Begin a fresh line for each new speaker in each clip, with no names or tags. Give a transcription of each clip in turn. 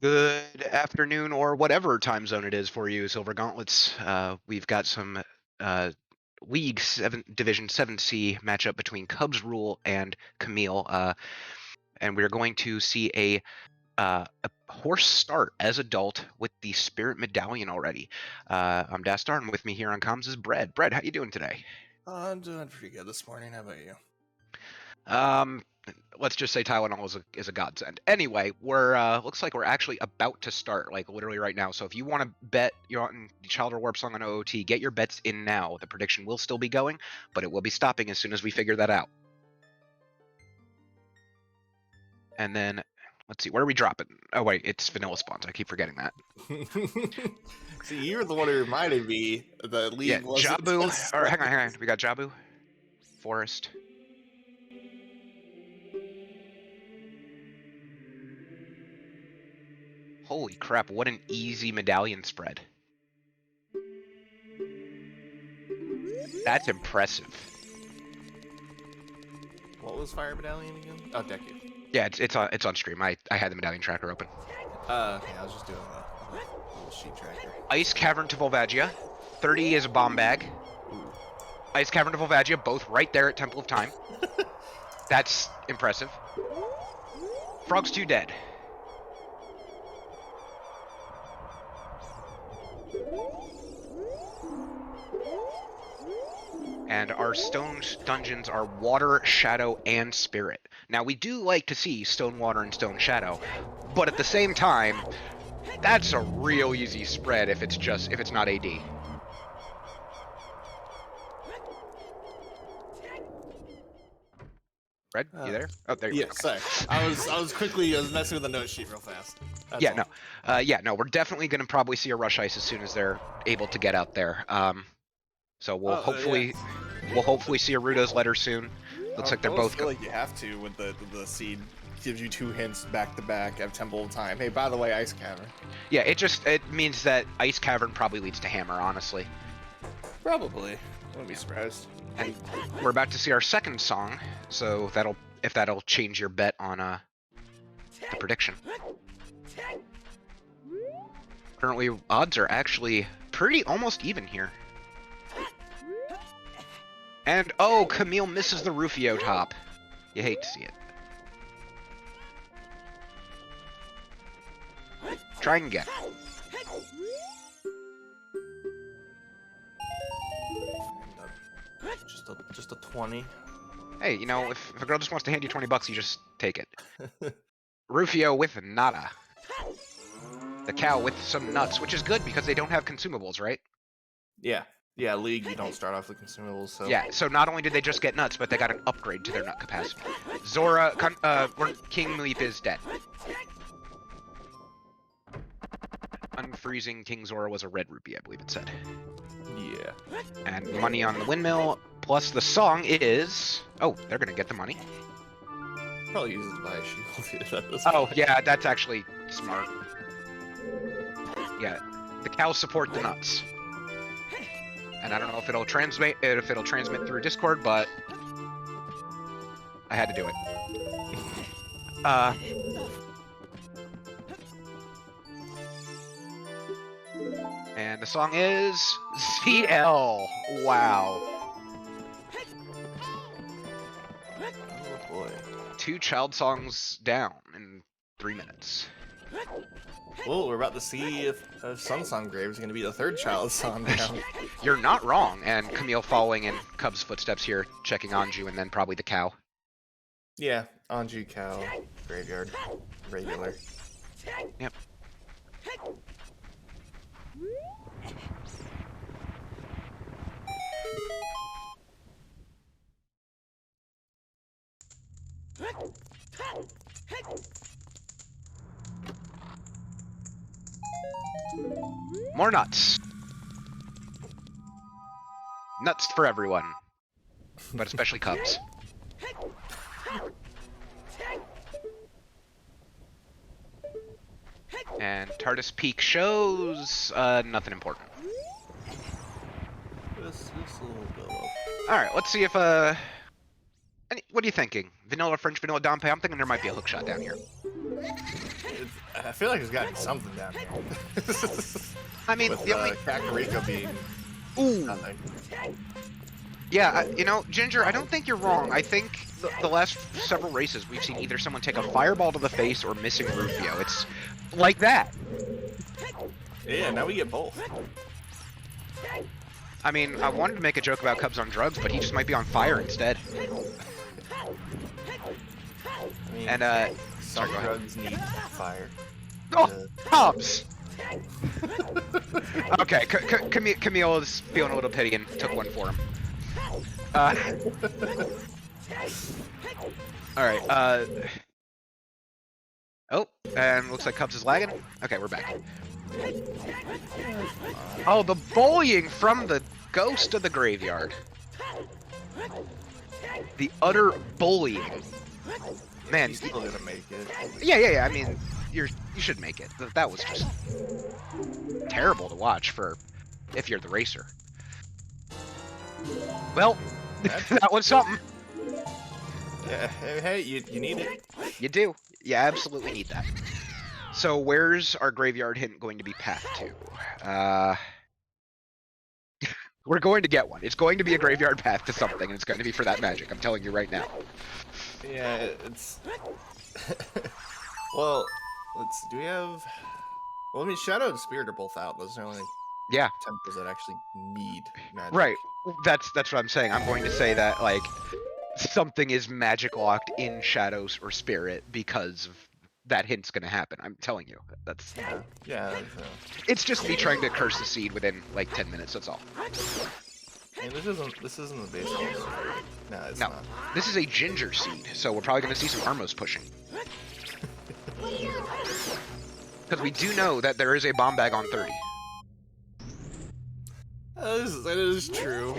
Good afternoon, or whatever time zone it is for you, Silver Gauntlets. We've got some uh, League 7 Division 7C matchup between Cubsrule and Camille, and we're going to see a horse start as adult with the Spirit Medallion already. I'm Dastar, and with me here on comms is Bread. Bread, how you doing today?
I'm doing pretty good this morning. How about you?
Let's just say Tylenol is a godsend. Anyway, we're looks like we're actually about to start, like literally right now. So if you want to bet you're on the Child or Warp Song on OOT, get your bets in now. The prediction will still be going, but it will be stopping as soon as we figure that out. And then let's see, where are we dropping? Oh wait, it's vanilla spawns. I keep forgetting that.
See, you were the one who reminded me the
Yeah,
league wasn't
Jabu.
just
All right,
like...
hang on. We got Jabu, Forest. Holy crap! What an easy medallion spread. That's impressive.
What was Fire Medallion again? Oh, Decade.
Yeah, it's on stream. I had the medallion tracker open.
Okay, I was just doing a little sheet tracker.
Ice Cavern to Volvagia. 30 is a bomb bag. Ice Cavern to Volvagia, both right there at Temple of Time. That's impressive. Frog's 2 dead. And our stone dungeons are Water, Shadow, and Spirit. Now, we do like to see Stone Water and Stone Shadow, but at the same time, that's a real easy spread if it's not AD. Red, you there? Oh, there you
Yeah,
go.
sorry. I was messing with the note sheet real fast.
No, we're definitely going to probably see a rush ice as soon as they're able to get out there. So we'll hopefully see a Rudo's letter soon. Looks like they're both.
I feel like you have to when the seed gives you 2 hints back to back at Temple of Time. Hey, by the way, Ice Cavern.
Yeah, it means that Ice Cavern probably leads to Hammer, honestly.
Probably. I wouldn't be surprised.
And we're about to see our second song, so that'll change your bet on the prediction. Currently, odds are actually pretty almost even here. And oh, Camille misses the Rufio top. You hate to see it. Try again.
Just a 20.
Hey, you know, if a girl just wants to hand you 20 bucks, you just take it. Rufio with nada. The cow with some nuts, which is good because they don't have consumables, right?
Yeah, League, you don't start off with consumables, so...
Yeah, so not only did they just get nuts, but they got an upgrade to their nut capacity. Zora, King Leap is dead. Unfreezing King Zora was a red rupee, I believe it said.
Yeah.
And money on the windmill, plus the song is... Oh, they're gonna get the money.
Probably use it to buy a shield at this
Oh,
point.
yeah, that's actually smart. Yeah, the cows support the nuts. And I don't know if it'll transmit through Discord, but I had to do it. And the song is ZL. Wow.
Oh boy.
2 child songs down in 3 minutes.
Well, we're about to see if Sun Song Grave is going to be the 3rd child song down.
You're not wrong. And Camille following in Cub's footsteps here, checking Anju, and then probably the cow.
Yeah, Anju, cow, graveyard, regular.
Yep. More nuts. Nuts for everyone, but especially Cubs. And TARDIS Peak shows nothing important.
Just a little bit of...
Alright, let's see if what are you thinking? Vanilla French, Vanilla Dompe? I'm thinking there might be a hook shot down here.
I feel like there's got to be something down here.
I mean,
With
the only
Kakariko being
ooh.
nothing.
Yeah, you know, Ginger, I don't think you're wrong. I think the last several races we've seen either someone take a fireball to the face or missing Rufio. It's like that.
Yeah, now we get both.
I mean, I wanted to make a joke about Cubs on drugs, but he just might be on fire instead.
I mean,
And,
some
sorry,
drugs need fire.
oh, Cubs! Okay, Camille is feeling a little pity and took one for him. Alright, oh, and looks like Cubs is lagging. Okay, we're back. Oh, the bullying from the ghost of the graveyard. The utter bullying. Man,
He's still gonna make it.
yeah. I mean, you should make it. That was just terrible to watch for if you're the racer. Well, that was something.
Yeah, hey, you need it.
You do. You absolutely need that. So where's our graveyard hint going to be pathed to? We're going to get one. It's going to be a graveyard path to something, and it's going to be for that magic. I'm telling you right now.
Yeah, it's... Well, do we have... Well, I mean, Shadow and Spirit are both out. Those are only
Yeah.
temples that actually need magic.
Right. That's what I'm saying. I'm going to say that, like, something is magic locked in Shadows or Spirit because of that hint's going to happen. I'm telling you. That's...
Yeah.
It's just me trying to curse the seed within, like, 10 minutes, that's all.
And this isn't the base game. No, it's
No.
not.
This is a ginger seed, so we're probably going to see some Armos pushing. Because we do know that there is a bomb bag on 30.
That is true.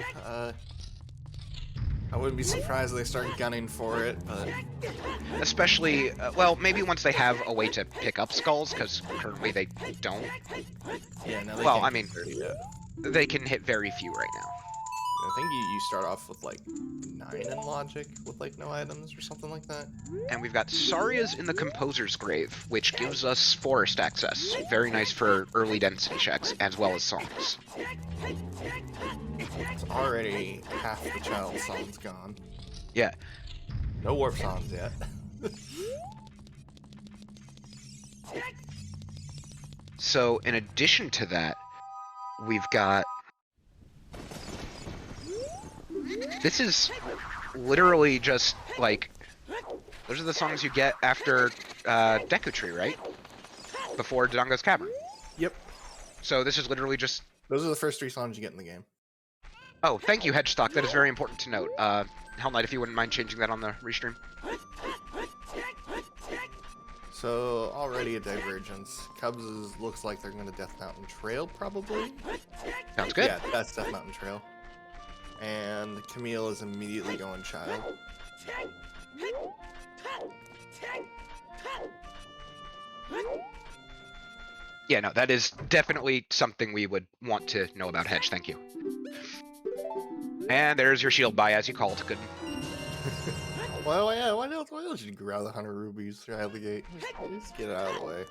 I wouldn't be surprised if they start gunning for it, but...
Especially, well, maybe once they have a way to pick up skulls, because currently they don't.
Yeah, no, they
Well,
can't
I mean,
30 yet.
they can hit very few right now.
I think you start off with like 9 in logic with like no items or something like that.
And we've got Saria's in the Composer's Grave, which gives us forest access. Very nice for early density checks, as well as songs.
It's already half the child songs gone.
Yeah.
No warp songs yet.
So, in addition to that, we've got... This is literally just, like... Those are the songs you get after Deku Tree, right? Before Dodongo's Cavern.
Yep.
So this is literally just...
Those are the first 3 songs you get in the game.
Oh, thank you, Hedgestock. That is very important to note. Hell Knight, if you wouldn't mind changing that on the restream.
So, already a divergence. Cubs looks like they're going to Death Mountain Trail, probably.
Sounds good.
Yeah, that's Death Mountain Trail. And Camille is immediately going Child.
Yeah, no, that is definitely something we would want to know about Hedge. Thank you. And there's your shield buy, as you called. Good.
Well, yeah, why don't you grab the 100 rubies right out of the gate? Just get it out of the way.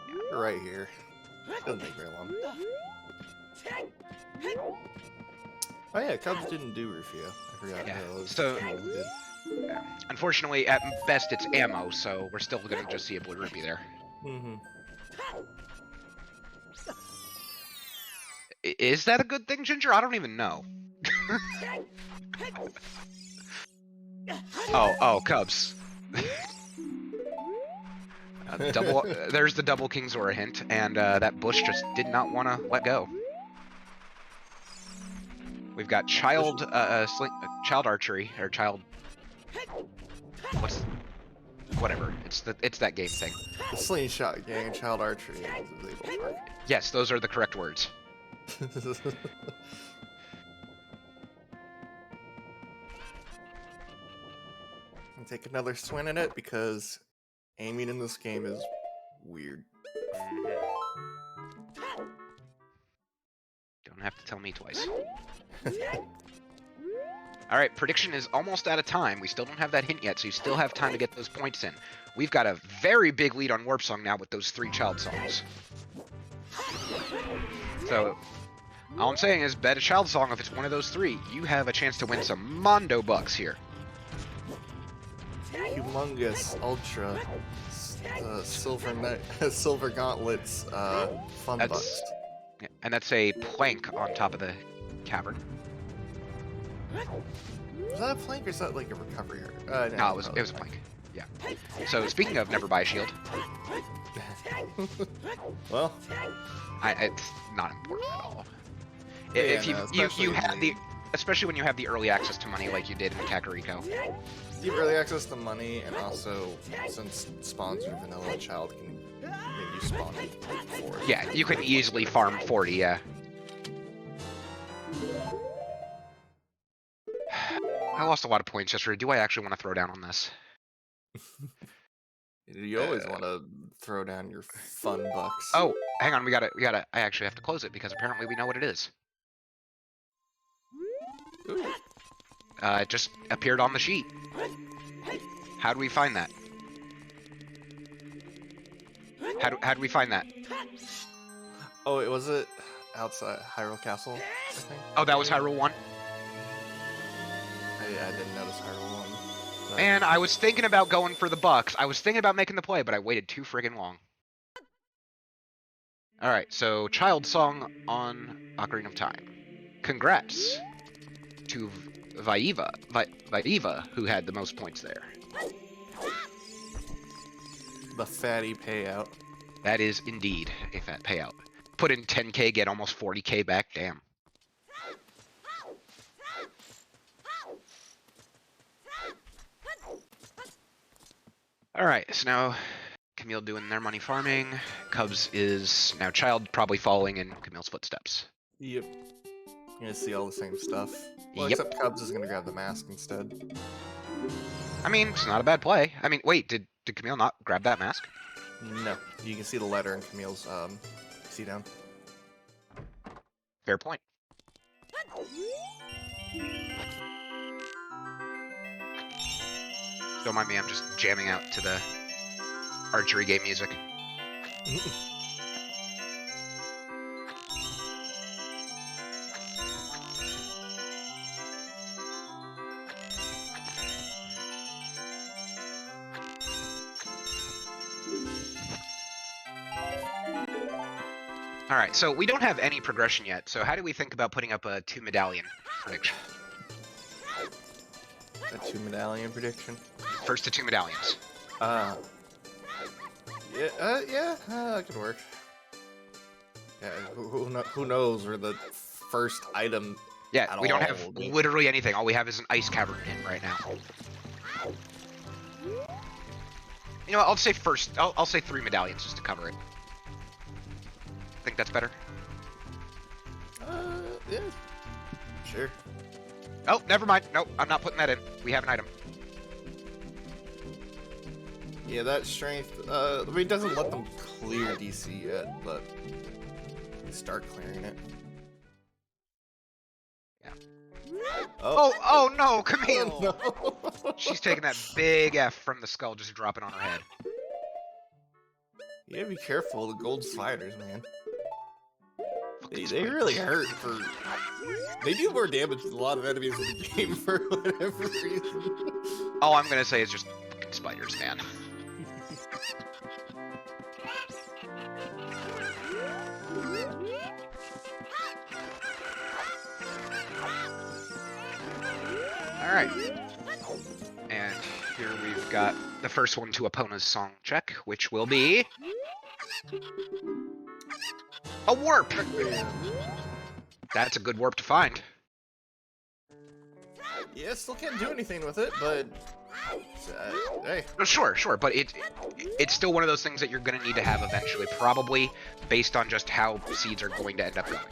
You're right here. Doesn't take very long. Oh yeah, Cubs didn't do Rufio. I forgot.
Yeah,
No,
so...
did.
Yeah. Unfortunately, at best, it's ammo, so we're still going to just see a blue rupee there.
Mm-hmm.
Is that a good thing, Ginger? I don't even know. Oh, Cubs. There's the double King Zora hint, and that bush just did not want to let go. We've got child archery, or child... Whatever. It's that game thing.
The slingshot gang, child archery, they both work.
Yes, those are the correct words.
And take another swing at it because aiming in this game is weird.
Don't have to tell me twice. All right, prediction is almost out of time. We still don't have that hint yet, so you still have time to get those points in. We've got a very big lead on Warp Song now with those 3 child songs. So, all I'm saying is bet a child song if it's one of those 3. You have a chance to win some Mondo bucks here.
Humongous, ultra, silver gauntlets, fun bucks.
And that's a plank on top of the cavern.
Is that a plank or is that like a recovery?
No, it was a plank. Yeah. So speaking of never buy a shield.
Well,
it's not important at all.
Yeah,
If you
especially
have the, especially when you have the early access to money like you did in Kakariko.
you have early access to money, and also since sponsored vanilla child can make you spawn for it.
Yeah, you can easily farm 40. Yeah. I lost a lot of points yesterday. Do I actually want to throw down on this?
You always want to throw down your fun bucks.
Oh, hang on. We gotta. I actually have to close it because apparently we know what it is.
Ooh.
It just appeared on the sheet. How do we find that? How do we find that?
Oh, was it outside Hyrule Castle, I think?
Oh, that was Hyrule 1?
I didn't notice Hyrule 1. But...
Man, I was thinking about going for the bucks. I was thinking about making the play, but I waited too friggin' long. Alright, so Child Song on Ocarina of Time. Congrats to Vaiva, who had the most points there.
The fatty payout.
That is indeed a fat payout. Put in 10k, get almost 40k back, damn. Alright, so now Camille doing their money farming. Cubs is now Child probably following in Camille's footsteps.
Yep. You're gonna see all the same stuff. Well,
Yep.
except Cubs is gonna grab the mask instead.
I mean, it's not a bad play. I mean, wait, did Camille not grab that mask?
No. You can see the letter in Camille's, see down.
Fair point. Don't mind me, I'm just jamming out to the archery game music. Alright, so we don't have any progression yet, so how do we think about putting up a 2 medallion prediction?
A 2 medallion prediction.
First to 2 medallions.
Yeah, that could work. Yeah, who knows where the first item
Yeah, we don't
all
have
will be.
literally anything. All we have is an ice cavern pin right now. You know what, I'll say first, I'll say 3 medallions just to cover it. Think that's better?
Yeah. Sure.
Oh, never mind. Nope, I'm not putting that in. We have an item.
Yeah, that strength, I mean, it doesn't let them clear DC yet, but start clearing it.
Yeah.
Oh,
Oh no, Camille!
no.
She's taking that big F from the skull, just dropping on her head.
You gotta be careful, the gold sliders, man. They
Fucking
really hurt for... They do more damage than a lot of enemies in the game for whatever reason.
All I'm gonna say is just fucking spiders, man. Alright. And here we've got the first one to Epona's song check, which will be... a warp! That's a good warp to find.
Yeah, still can't do anything with it, but... hey.
No, sure, but it's still one of those things that you're gonna need to have eventually, probably based on just how seeds are going to end up going.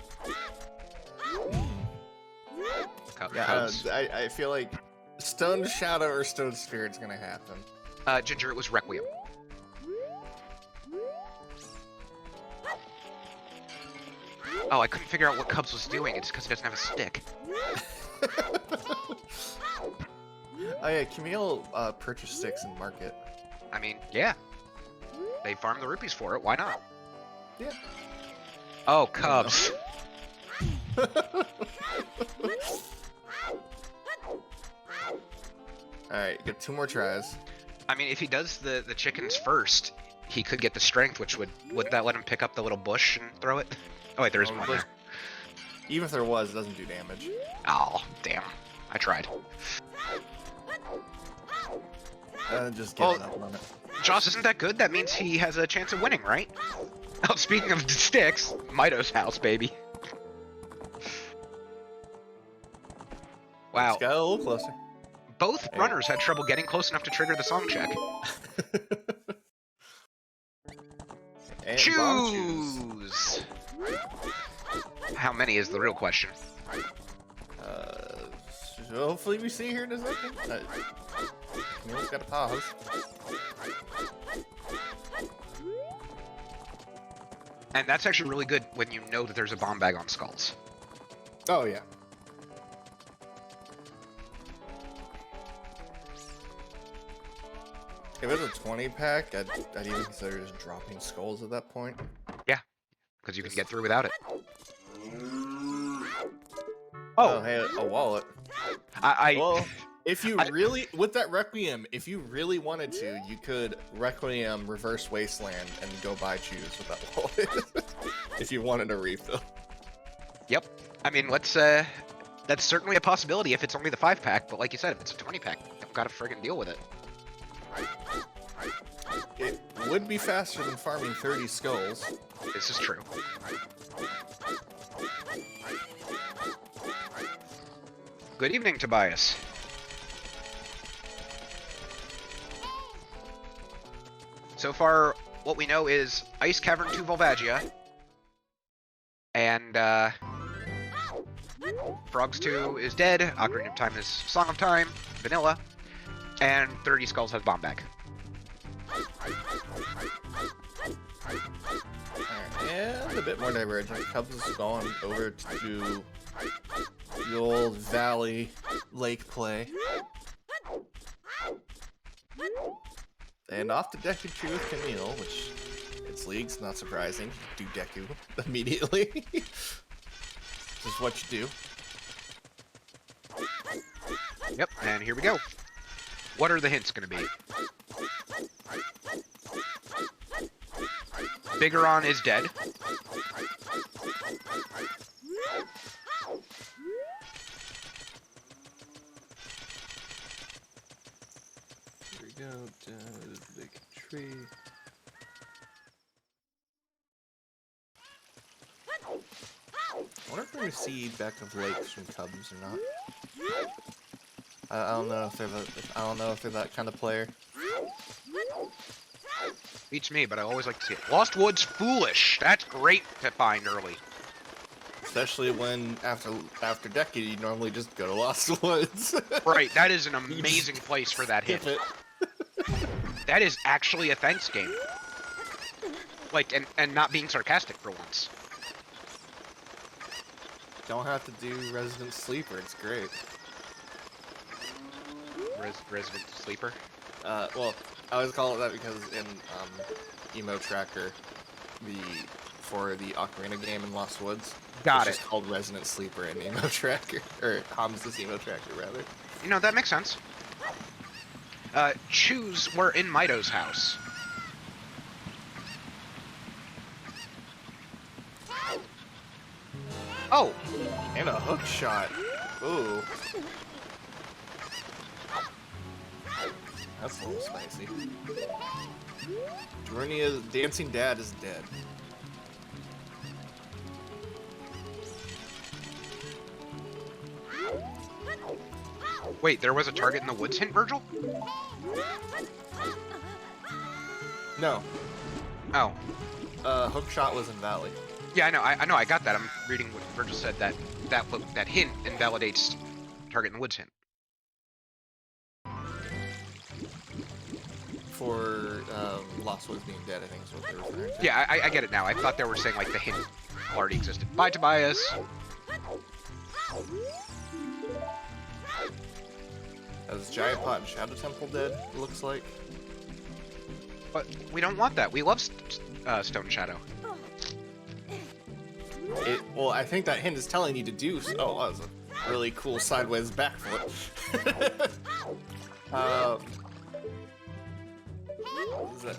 Yeah, I feel like Stone Shadow or Stone Spirit's gonna happen.
Ginger, it was Requiem. Oh, I couldn't figure out what Cubs was doing. It's because he doesn't have a stick.
Oh yeah, Camille purchased sticks in market.
I mean, yeah. They farm the rupees for it. Why not?
Yeah.
Oh, Cubs.
Alright, get 2 more tries.
I mean, if he does the chickens first, he could get the strength, which would that let him pick up the little bush and throw it? Oh wait, there is one there.
Even if there was, it doesn't do damage.
Oh, damn. I tried.
Just give up on it.
Joss, isn't that good? That means he has a chance of winning, right? Oh, speaking of sticks, Mido's house, baby. Wow.
Just got a little closer.
Both runners had trouble getting close enough to trigger the song check. Choose! How many is the real question?
Hopefully we see here in a second. Camille's got to pause.
And that's actually really good when you know that there's a bomb bag on skulls.
Oh, yeah. If it's a 20-pack, I'd even consider just dropping skulls at that point.
Yeah, because you can get through without it.
Oh, hey, a wallet.
Well,
if you really, with that Requiem, if you really wanted to, you could Requiem Reverse Wasteland and go buy Choose with that wallet. If you wanted a refill.
Yep. I mean, let's, that's certainly a possibility if it's only the 5-pack, but like you said, if it's a 20-pack, don't gotta friggin' deal with it.
It would be faster than farming 30 skulls.
This is true. Good evening, Tobias. So far, what we know is Ice Cavern 2 Volvagia, and Frogs 2 is dead, Ocarina of Time is Song of Time, Vanilla, and 30 Skulls has Bomb Bag.
And a bit more divergent. Cubs is going over to the old Valley Lake play. And off to Deku 2 with Camille, which it's leagues, not surprising. Do Deku immediately. This is what you do.
Yep, and here we go. What are the hints going to be? Bigoron is dead.
Here we go, down to the big tree. I wonder if we're gonna see back of lakes from Cubs or not. I don't know if they're that kind of player.
Beats me, but I always like to see it. Lost Woods Foolish. That's great to find early.
Especially when after Decade, you normally just go to Lost Woods.
Right, that is an amazing place for that hit. That is actually a thanks game. Like, and not being sarcastic for once.
Don't have to do Resident Sleeper, it's great.
Resident Sleeper?
Well, I always call it that because in Emo Tracker, for the Ocarina game in Lost Woods, it's just called Resident Sleeper in Emo Tracker, or Hamza's Emo Tracker rather.
You know, that makes sense. Choose were in Mido's house. Oh!
And a hook shot. Ooh. That's a little spicy. Dornia's dancing dad is dead.
Wait, there was a target in the woods hint, Virgil?
No.
Oh.
Hook shot was in Valley.
Yeah, I know, I got that. I'm reading what Virgil said, that hint invalidates target in the woods hint.
For Lost Woods being dead, I think is what they were referring to.
Yeah, I get it now. I thought they were saying, like, the hint already existed. Bye, Tobias!
As Giant Pot and Shadow Temple dead, it looks like.
But we don't want that. We love Stone Shadow.
Well, I think that hint is telling you to do. Oh, that was a really cool sideways backflip.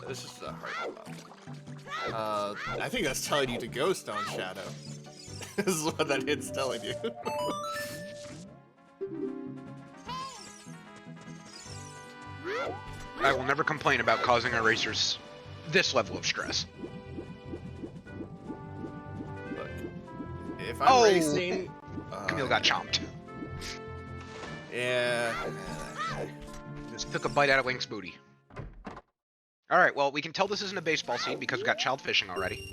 It's just a heart. I think that's telling you to go Stone Shadow. This is what that hint's telling you.
I will never complain about causing our racers this level of stress.
Look, if I'm racing...
Camille got chomped.
Yeah.
Just took a bite out of Link's booty. Alright, well, we can tell this isn't a baseball scene because we got child fishing already.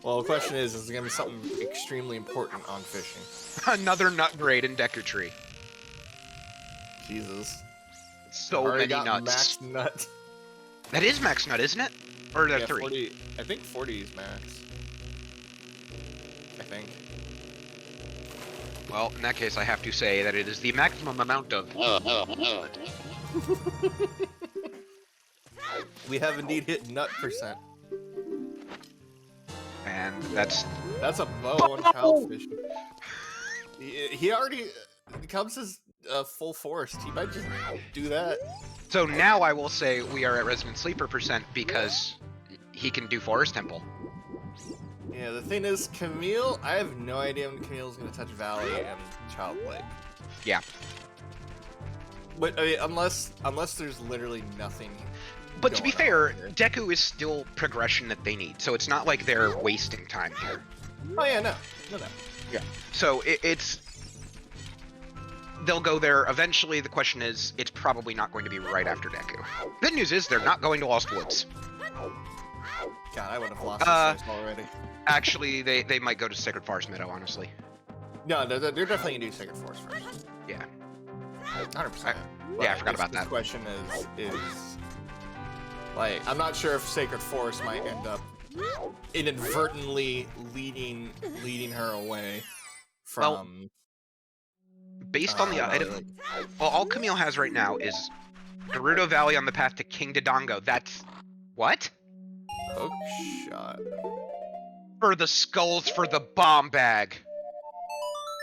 Well, the question is it going to be something extremely important on fishing?
Another nut grade in Deku Tree.
Jesus.
So many nuts.
Max nut.
That is max nut, isn't it? Or is that 3?
40, I think 40 is max. I think.
Well, in that case, I have to say that it is the maximum amount of...
We have indeed hit nut %.
And that's
a bow on child fishing. He already... Cubs is full forest. He might just do that.
So now I will say we are at Resident Sleeper % because he can do Forest Temple.
Yeah, the thing is, Camille, I have no idea when Camille's going to touch Valley and Child Lake.
Yeah.
But, I mean, unless there's literally nothing.
But to be fair, Deku is still progression that they need, so it's not like they're wasting time here.
Oh yeah, no.
Yeah. So it's... They'll go there. Eventually, the question is, it's probably not going to be right after Deku. Good news is, they're not going to Lost Woods.
God, I would have lost this race already.
Actually, they might go to Sacred Forest Meadow, honestly.
No, they're definitely going to do Sacred Forest first.
Yeah.
100%.
Yeah, I forgot about that.
The question is... Like, I'm not sure if Sacred Forest might end up inadvertently leading her away from...
Well, based on the item... Well, all Camille has right now is Gerudo Valley on the path to King Dodongo. That's... What?
Hook shot.
For the skulls for the bomb bag.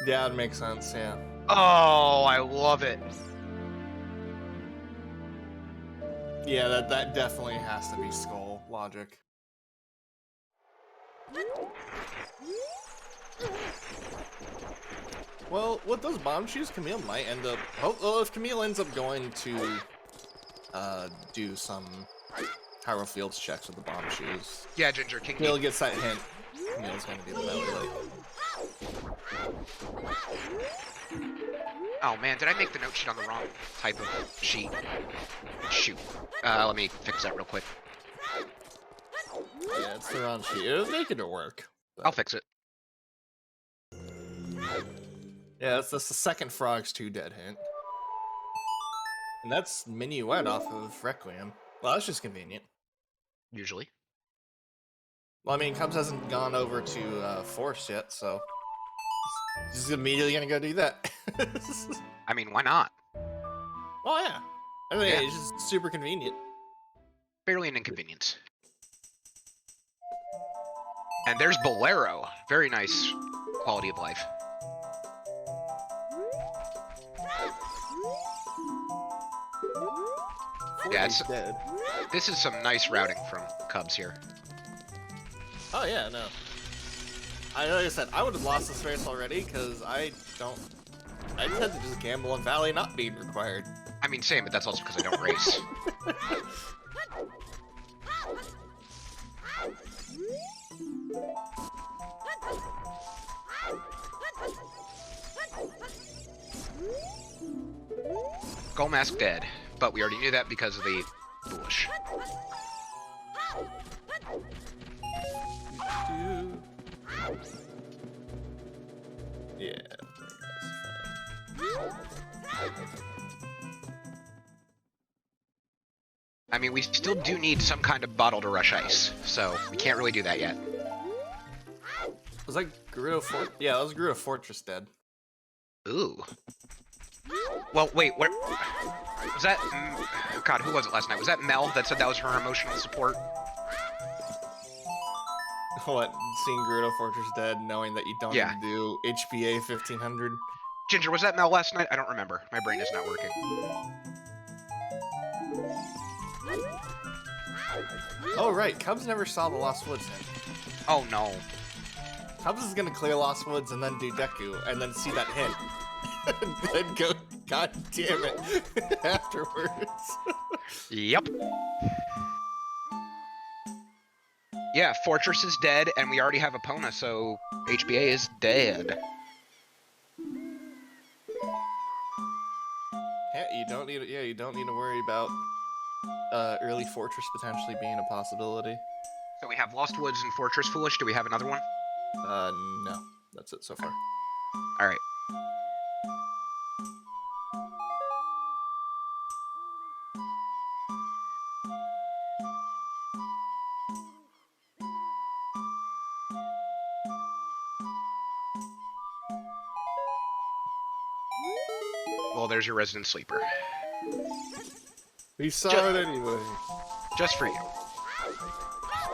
Yeah, it makes sense, yeah.
Oh, I love it.
Yeah, that definitely has to be skull logic. Well, with those bomb shoes, Camille might end up... Well, if Camille ends up going to do some Hyrule Fields checks with the bomb shoes...
Yeah, Ginger,
Camille gets that hint. Camille's going to be the Valley Lake.
Oh man, did I make the note sheet on the wrong type of sheet? Shoot. Let me fix that real quick.
Yeah, it's the wrong sheet. It was making it work. But...
I'll fix it.
Yeah, that's the second Frogs 2 dead hint. And that's Minuet off of Requiem. Well, that's just convenient.
Usually.
Well, I mean, Cubs hasn't gone over to Forest yet, so... He's immediately gonna go do that.
I mean, why not?
Oh, yeah. I mean, it's just super convenient.
Barely an inconvenience. And there's Bolero. Very nice quality of life. Yeah, it's
dead.
This is some nice routing from Cubs here.
Oh, yeah, no. Like I said, I would have lost this race already, because I tend to just gamble on Valley not being required.
I mean, same, but that's also because I don't race. Gold Mask dead, but we already knew that because of the bush.
Yeah.
I mean, we still do need some kind of bottle to rush ice, so we can't really do that yet.
Was that Gerudo Fortress? Yeah, that was Gerudo Fortress dead.
Ooh. Well, wait, where... Was that... God, who was it last night? Was that Mel that said that was her emotional support?
What? Seeing Gerudo Fortress dead, knowing that you don't
Yeah.
need to do HBA 1500?
Ginger, was that Mel last night? I don't remember. My brain is not working.
Oh, right. Cubs never saw the Lost Woods hint.
Oh, no.
Cubs is gonna clear Lost Woods and then do Deku, and then see that hint. And then go, god damn it, afterwards.
Yep. Yeah, Fortress is dead, and we already have Epona, so HBA is dead.
Yeah, you don't need to worry about early Fortress potentially being a possibility.
So we have Lost Woods and Fortress Foolish. Do we have another one?
No. That's it so far.
Alright. Well, there's your resident sleeper.
We saw it anyway.
Just for you.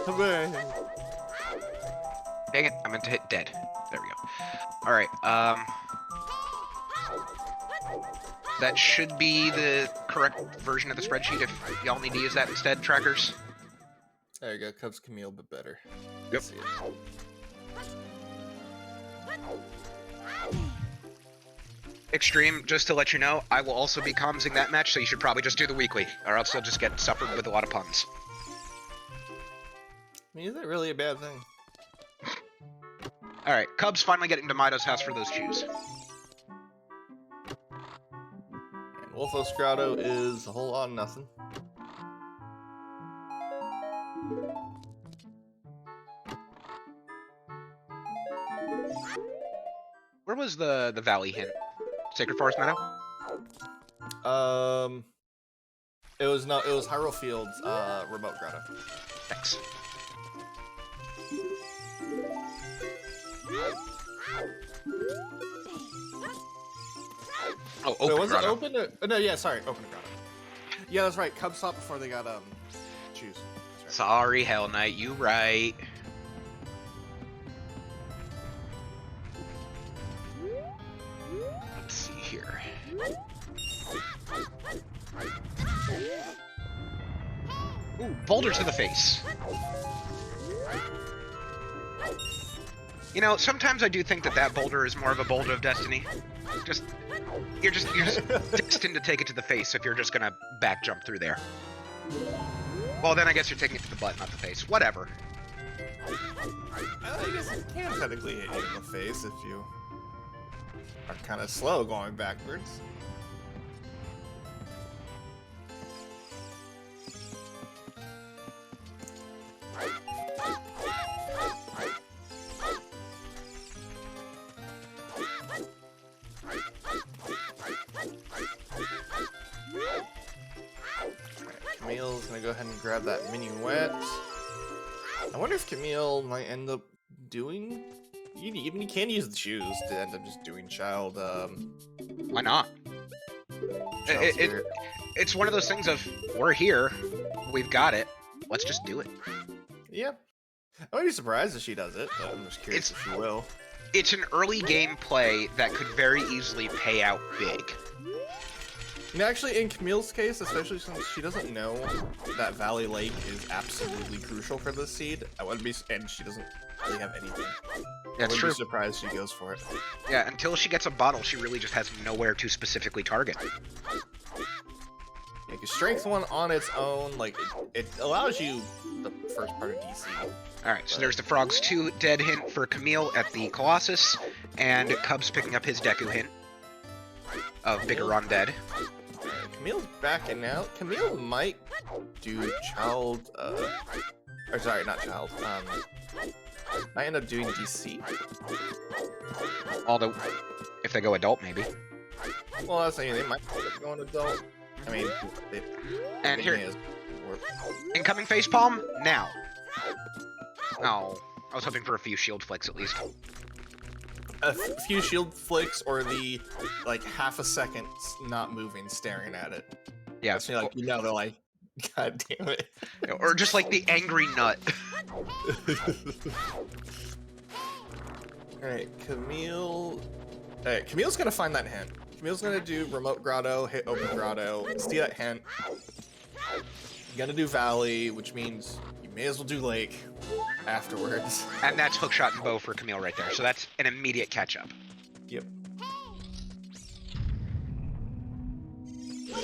Hooray.
Dang it, I meant to hit dead. There we go. Alright, that should be the correct version of the spreadsheet if y'all need to use that instead, trackers.
There you go, Cubs Camille, but better.
Yep. Extreme, just to let you know, I will also be commsing that match, so you should probably just do the weekly, or else you'll just get suffered with a lot of puns.
I mean, is that really a bad thing?
Alright, Cubs finally getting to Mido's house for those shoes.
And Wolfos Grotto is a whole lot of nothing.
Where was the valley hint? Sacred Forest Meadow?
It was Hyrule Fields, remote grotto.
Thanks. Oh, open
Wait, was
grotto.
it open? No, yeah, sorry, open grotto. Yeah, that's right. Cubs stopped before they got shoes. Right.
Sorry, Hell Knight, you right. Let's see here. Ooh, boulder to the face. You know, sometimes I do think that boulder is more of a boulder of destiny. You're just destined to take it to the face if you're just gonna back jump through there. Well, then I guess you're taking it to the butt, not the face. Whatever.
I guess it can technically hit you in the face if you are kind of slow going backwards. Camille's gonna go ahead and grab that minuet. I wonder if Camille might end up doing. You can use the shoes to end up just doing child.
Why not? It's one of those things of, we're here, we've got it, let's just do it.
Yeah. I would be surprised if she does it, but I'm just curious if she will.
It's an early game play that could very easily pay out big.
And actually, in Camille's case, especially since she doesn't know that Valley Lake is absolutely crucial for this seed, I wouldn't be, and she doesn't really have anything.
That's true.
I wouldn't be surprised she goes for it.
Yeah, until she gets a bottle, she really just has nowhere to specifically target.
Yeah, because Strength 1 on its own, like, it allows you the first part of DC.
Alright, so there's the Frogs 2 dead hint for Camille at the Colossus, and Cubs picking up his Deku hint of Biggoron dead.
Camille's backing out. Camille might do child, or sorry, not child, might end up doing DC.
Although, if they go adult, maybe.
Well, that's saying they might go an adult. I mean,
and here, incoming facepalm now. Oh, I was hoping for a few shield flicks at least.
a few shield flicks or the like half a second not moving, staring at it.
Yeah.
That's like they're like, God damn it.
Or just like the angry nut.
Alright, Camille. Alright, Camille's gonna find that hint. Camille's gonna do remote grotto, hit open grotto, see that hint. You're gonna do valley, which means you may as well do lake afterwards.
And that's hookshot and bow for Camille right there. So that's an immediate catch up.
Yep.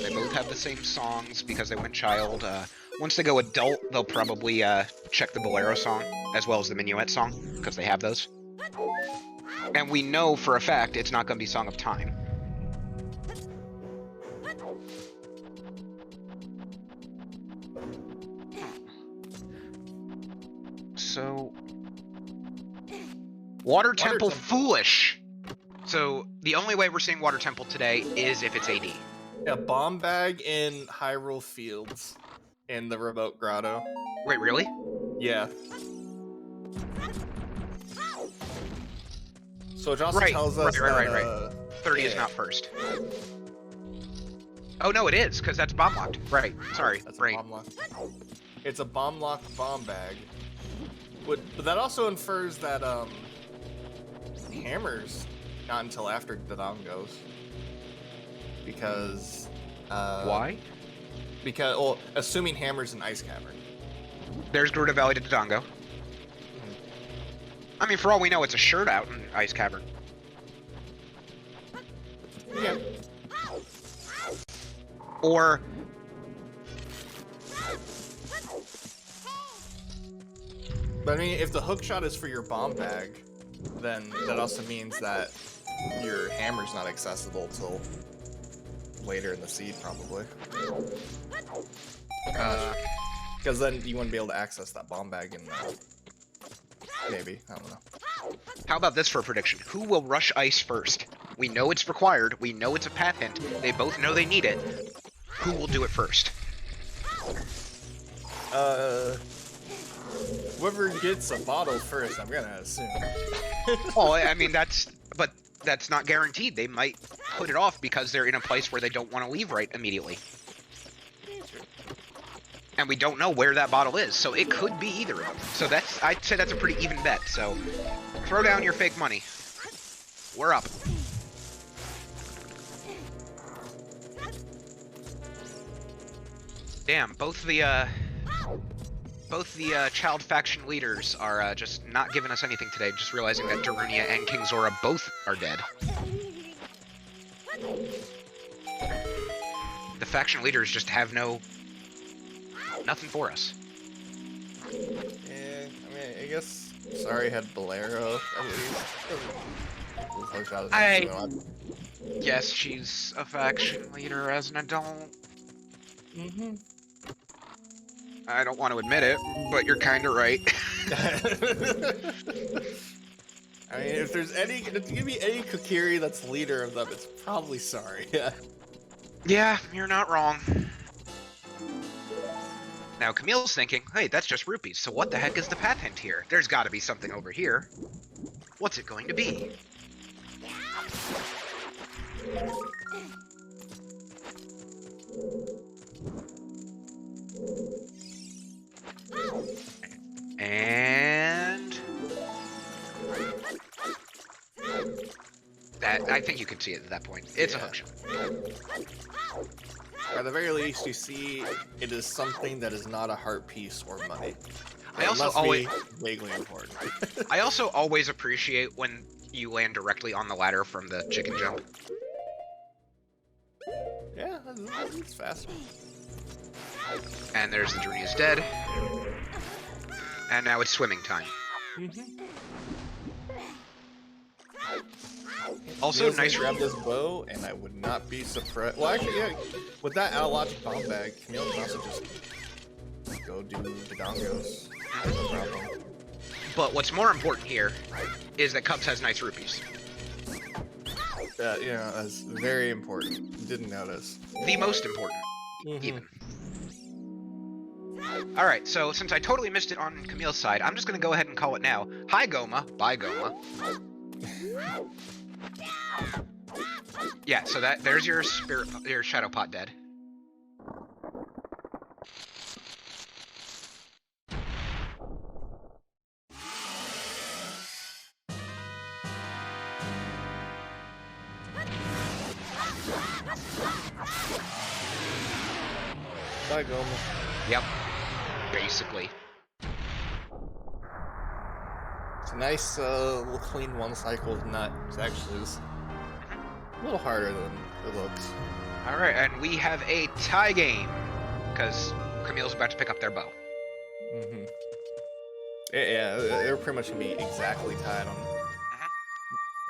They both have the same songs because they went child. Once they go adult, they'll probably check the Bolero song as well as the Minuet song because they have those. And we know for a fact it's not going to be Song of Time. So, Water Temple foolish. So the only way we're seeing Water Temple today is if it's AD.
Yeah, bomb bag in Hyrule Fields in the remote grotto.
Wait, really?
Yeah. So it also tells us
right. 30 is not first. Oh no, it is because that's bomb locked. Right. Sorry.
That's
right.
a bomb lock. It's a bomb locked bomb bag. But that also infers that hammers not until after Dodongos. Because
why?
Because well, assuming hammers in Ice Cavern.
There's Gerudo Valley to Dodongo. I mean, for all we know, it's a shirt out in Ice Cavern.
Yeah.
Or
but I mean, if the hook shot is for your bomb bag, then that also means that your hammer's not accessible till later in the seed, probably. Because then you wouldn't be able to access that bomb bag in maybe, I don't know.
how about this for a prediction? Who will rush ice first? We know it's required. We know it's a path hint. They both know they need it. Who will do it first?
Whoever gets a bottle first, I'm gonna assume.
Well, I mean, that's not guaranteed. They might put it off because they're in a place where they don't want to leave right immediately. And we don't know where that bottle is, so it could be either of them. So I'd say that's a pretty even bet. So throw down your fake money. We're up. Damn, both the child faction leaders are just not giving us anything today, just realizing that Darunia and King Zora both are dead. The faction leaders just have nothing for us.
Yeah, I mean, I guess Sorry had Bolero, at least.
I guess she's a faction leader as an adult.
Mm-hmm.
I don't want to admit it, but you're kind of right.
I mean, if there's give me any Kokiri that's leader of them, it's probably Sorry. Yeah.
Yeah, you're not wrong. Now Camille's thinking, hey, that's just rupees, so what the heck is the path hint here? There's gotta be something over here. What's it going to be? And that, I think you can see it at that point. It's a hookshot.
At the very least, you see it is something that is not a heart piece or money.
I also always
vaguely important.
I also always appreciate when you land directly on the ladder from the chicken jump.
Yeah, it's fast.
And there's the Darunia's dead. And now it's swimming time.
Mm-hmm.
Also, nice
grab this bow, and I would not be surprised. Well, actually, yeah, with that Logic bomb bag, Camille can also just go do the dongos. No problem.
But what's more important here is that Cubs has nice rupees.
Yeah, that's very important. Didn't notice.
The most important, even. Alright, so since I totally missed it on Camille's side, I'm just gonna go ahead and call it now. Hi, Goma. Bye, Goma. Yeah, so there's your spirit, your shadow pot dead.
Bye, Gomer.
Yep. Basically.
It's a nice, little clean one cycle nut. It actually is a little harder than it looks.
Alright, and we have a tie game. Because Camille's about to pick up their bow.
Mm-hmm. Yeah, they're pretty much gonna be exactly tied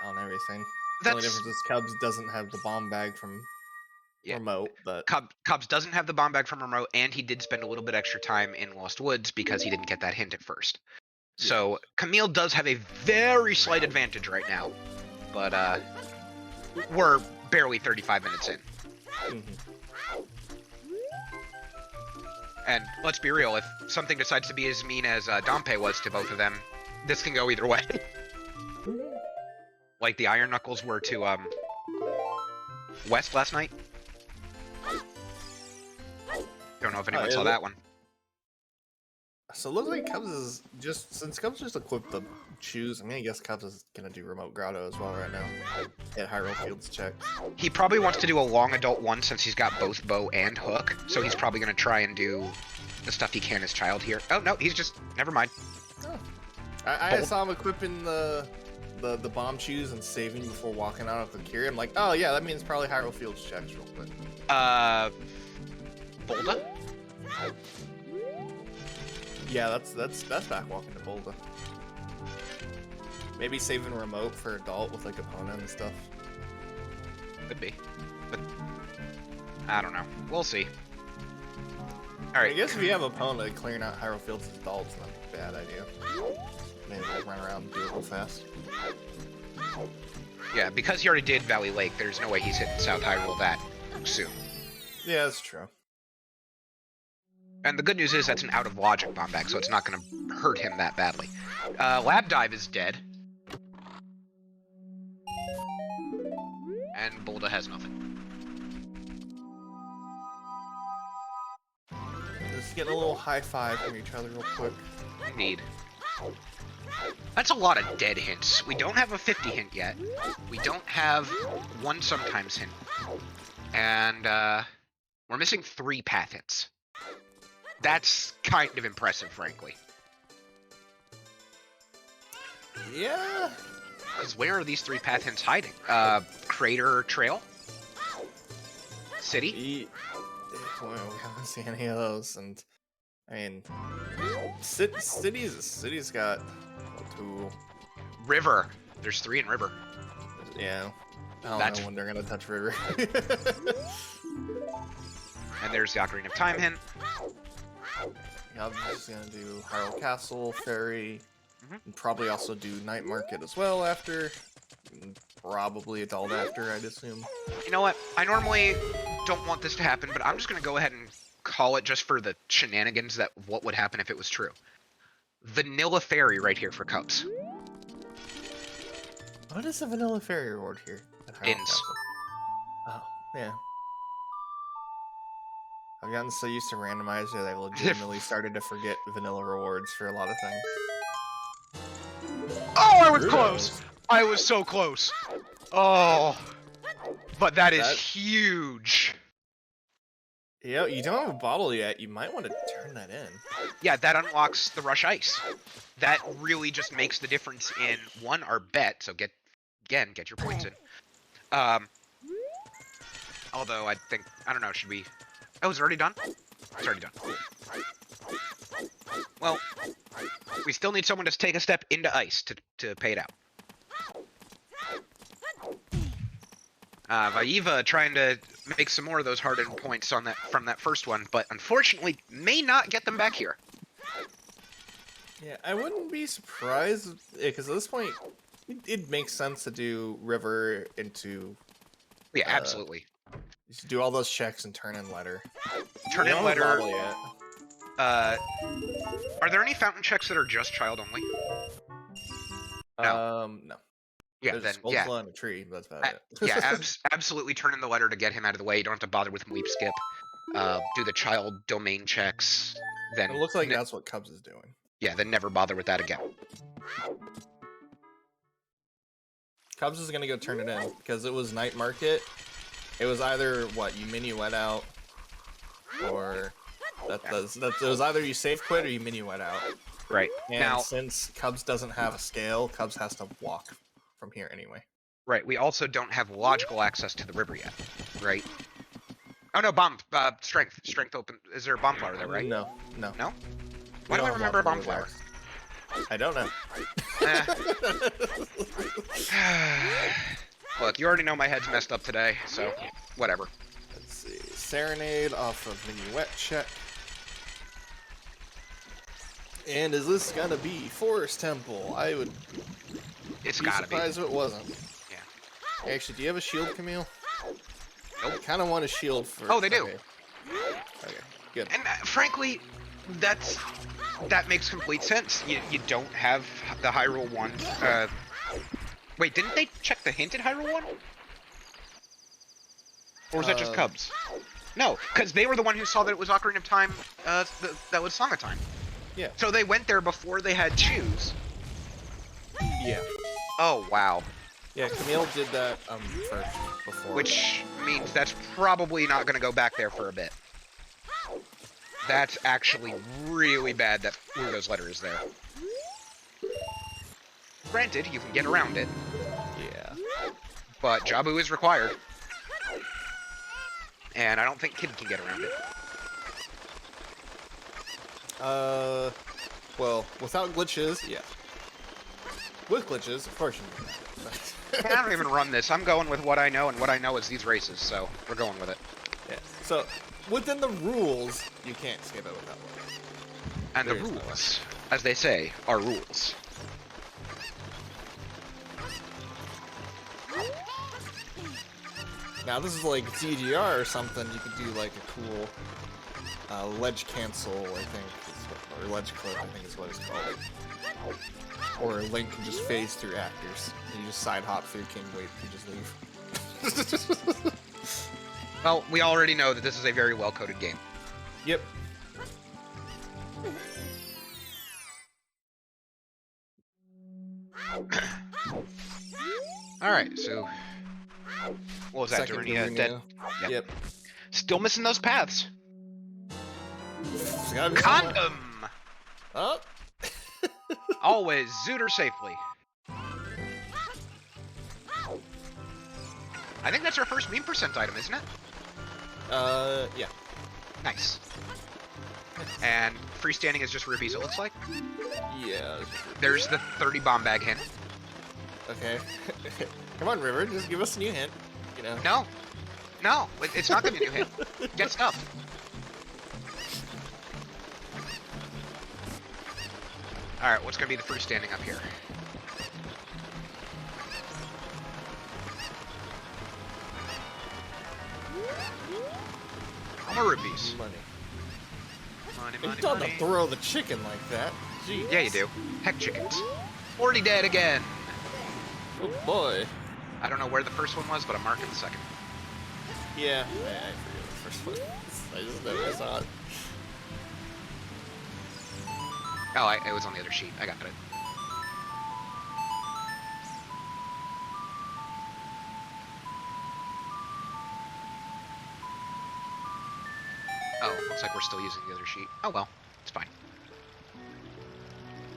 on everything. The only difference is Cubs doesn't have the bomb bag from remote, but
Cubs doesn't have the bomb bag from remote, and he did spend a little bit extra time in Lost Woods because he didn't get that hint at first. Yeah. So Camille does have a very slight advantage right now, but we're barely 35 minutes in.
Mm-hmm.
And let's be real, if something decides to be as mean as Dompe was to both of them, this can go either way. Like the Iron Knuckles were to West last night. Don't know if anyone saw that one.
So it looks like Cubs is just, since Cubs just equipped the shoes, I mean, I guess Cubs is gonna do remote grotto as well right now. At Hyrule Fields check.
He probably wants to do a long adult one since he's got both bow and hook, so he's probably gonna try and do the stuff he can as child here. Oh no, he's just, never mind.
Oh. I saw him equipping the bomb shoes and saving before walking out of the cure. I'm like, oh yeah, that means probably Hyrule Fields checks real quick.
Bolda?
Yeah, that's back walking to Bolda. Maybe saving remote for adult with like opponent and stuff.
Could be, but I don't know. We'll see. All right.
I guess if you have opponent, clearing out Hyrule Fields as adult's not a bad idea. Maybe like run around and do it real fast.
Yeah, because he already did Valley Lake, there's no way he's hitting South Hyrule that soon.
Yeah, that's true.
And the good news is that's an out of logic bomb bag, so it's not going to hurt him that badly. Lab Dive is dead. And Bolda has nothing.
Just getting a little high five from each other real quick.
Indeed. That's a lot of dead hints. We don't have a 50 hint yet. We don't have one sometimes hint. And we're missing 3 path hints. That's kind of impressive, frankly.
Yeah.
Because where are these 3 path hints hiding? Crater Trail? City?
Well, we haven't seen any of those, and I mean, city's got 2.
River. There's 3 in River.
Yeah. I don't know when they're gonna touch River.
And there's the Ocarina of Time hint.
Yeah, I'm just gonna do Hyrule Castle, Fairy, and probably also do Night Market as well after. And probably adult after, I'd assume.
You know what? I normally don't want this to happen, but I'm just gonna go ahead and call it just for the shenanigans that what would happen if it was true. Vanilla Fairy right here for Cubs.
What is the Vanilla Fairy reward here?
Ins.
Oh, yeah. I've gotten so used to randomizer that I've legitimately started to forget vanilla rewards for a lot of things.
Oh, I was close! I was so close! Oh. But that is huge.
Yeah, you don't have a bottle yet. You might want to turn that in.
Yeah, that unlocks the Rush Ice. That really just makes the difference in, 1, our bet, so get your points in. Although I think, I don't know, should we... Oh, is it already done? It's already done. Cool. Well, we still need someone to take a step into ice to pay it out. Vaiva trying to make some more of those hard-earned points on from that first one, but unfortunately may not get them back here.
Yeah, I wouldn't be surprised, because at this point, it makes sense to do River into...
Yeah, absolutely.
You should do all those checks and turn in letter.
Turn in letter.
Yet.
Are there any fountain checks that are just child only?
No. No.
Yeah,
There's a
then
skull
yeah,
claw and a tree, but that's about it.
yeah, absolutely turn in the letter to get him out of the way. You don't have to bother with Weep Skip. Do the child domain checks. Then
It looks like that's what Cubs is doing.
yeah, then never bother with that again.
Cubs is gonna go turn it in because it was night market. It was either what you minuet out, or it was either you safe quit or you minuet out.
Right.
And
Now,
since Cubs doesn't have a scale, Cubs has to walk from here anyway.
right, we also don't have logical access to the river yet, right? Oh no, bomb, strength open. Is there a bomb flower there, right?
No.
No? Why do I remember a bomb flower?
I don't know.
Look, you already know my head's messed up today, so whatever.
Let's see. Serenade off of minuet check. And is this gonna be Forest Temple? I would
It's
be
gotta be.
surprised if it wasn't.
Yeah.
Actually, do you have a shield, Camille?
Nope.
I kind of want a shield for...
Oh, they do.
Okay, good.
And frankly, that makes complete sense. You don't have the Hyrule 1. Wait, didn't they check the hint at Hyrule 1? Or was that just Cubs? No, because they were the one who saw that it was Ocarina of Time, that was Song of Time.
Yeah.
So they went there before they had Choose.
Yeah.
Oh, wow.
Yeah, Camille did that first, before.
Which means that's probably not going to go back there for a bit. That's actually really bad that Weirdo's letter is there. Granted, you can get around it.
Yeah.
But Jabu is required. And I don't think Kid can get around it.
Well, without glitches, yeah. With glitches, of course you can.
I don't even run this. I'm going with what I know, and what I know is these races, so we're going with it.
Yeah. So, within the rules, you can't skip it without glitches.
And the rules, as they say, are rules.
Now, this is like DDR or something. You could do like a cool ledge cancel, I think, or ledge clip, I think is what it's called. Or Link can just phase through actors. You just side hop through King Wait and just leave.
Well, we already know that this is a very well-coded game.
Yep.
Alright, so... What was that, Darenia? Dead?
Yep.
Still missing those paths.
Condom!
Condom!
Oh!
Always Zooter safely. I think that's our first meme percent item, isn't it?
Yeah.
Nice. And freestanding is just rupees, it looks like.
Yeah.
There's the 30 bomb bag hint.
Okay. Come on, River, just give us a new hint. You know.
No. No, it's not gonna be a new hint. Get stuffed. Alright, what's gonna be the freestanding up here? More rupees.
Money.
Money,
You
money,
don't
money.
have to throw the chicken like that. Jeez.
Yeah, you do. Heck chickens. Already dead again.
Oh boy.
I don't know where the first one was, but I'm marking the second.
Yeah, I forget the first one. I just never saw it.
Oh, it was on the other sheet. I got it. Oh, looks like we're still using the other sheet. Oh well, it's fine.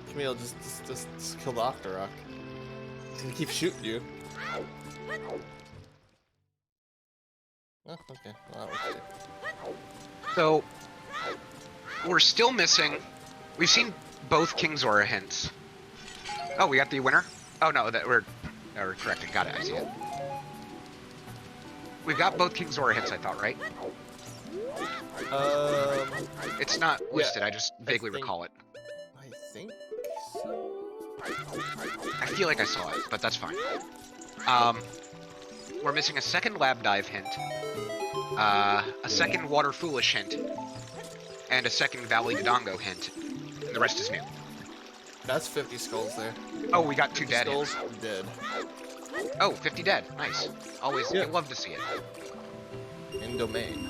Camille, just kill the Octorok. He's gonna keep shooting you. Oh, okay. Well, that works too.
So, we're still missing... We've seen both King Zora hints. Oh, we got the winner? Oh no, we're corrected. Got it, I see it. We've got both King Zora hints, I thought, right? It's not listed, I just vaguely recall it.
I think so.
I feel like I saw it, but that's fine. We're missing a second Lab Dive hint, a second Water Foolish hint, and a second Valley Dodongo hint, and the rest is new.
That's 50 skulls there.
Oh, we got two dead
skulls
hints.
dead.
Oh, 50 dead. Nice. Always,
Yeah.
you love to see it.
In domain.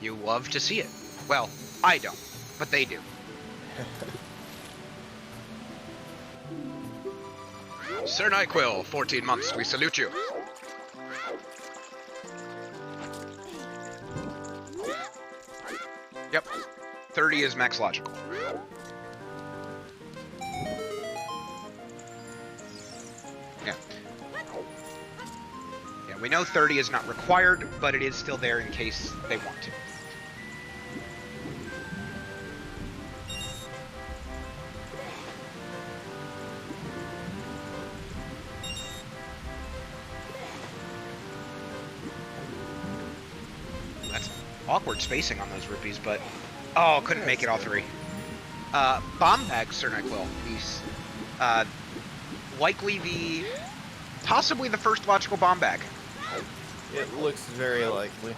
You love to see it. Well, I don't, but they do. Sir Nyquil, 14 months, we salute you. Yep. 30 is max logical. Yeah. Yeah, we know 30 is not required, but it is still there in case they want to. That's awkward spacing on those rupees, but... Oh, couldn't make it all three. Bomb bag, Sir Nyquil. He's, likely the... Possibly the first logical bomb bag.
It looks very likely.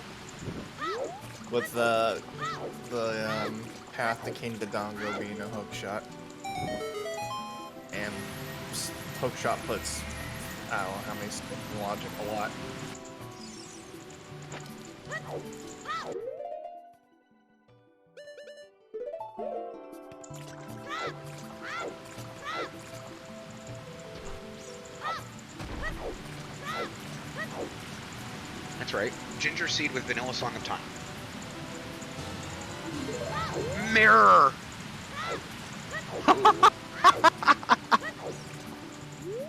With the path to King Dodongo being a hook shot. And hook shot puts, I don't know how many in logic, a lot.
That's right. Ginger seed with vanilla song of time. Mirror!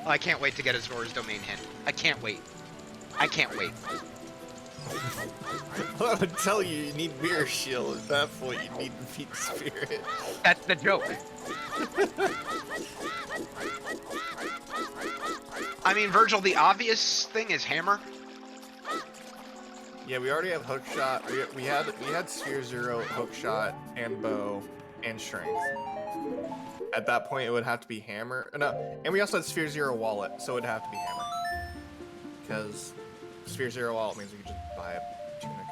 Oh, I can't wait to get Azora's domain hint. I can't wait. I can't wait.
I would tell you, you need Mirror Shield. At that point, you need Defeat Spirit.
That's the joke. I mean, Virgil, the obvious thing is hammer.
Yeah, we already have hook shot. We had Sphere Zero, hook shot, and bow, and strength. At that point, it would have to be hammer. No, and we also had Sphere Zero wallet, so it would have to be hammer. Because Sphere Zero wallet means we could just buy a tunic.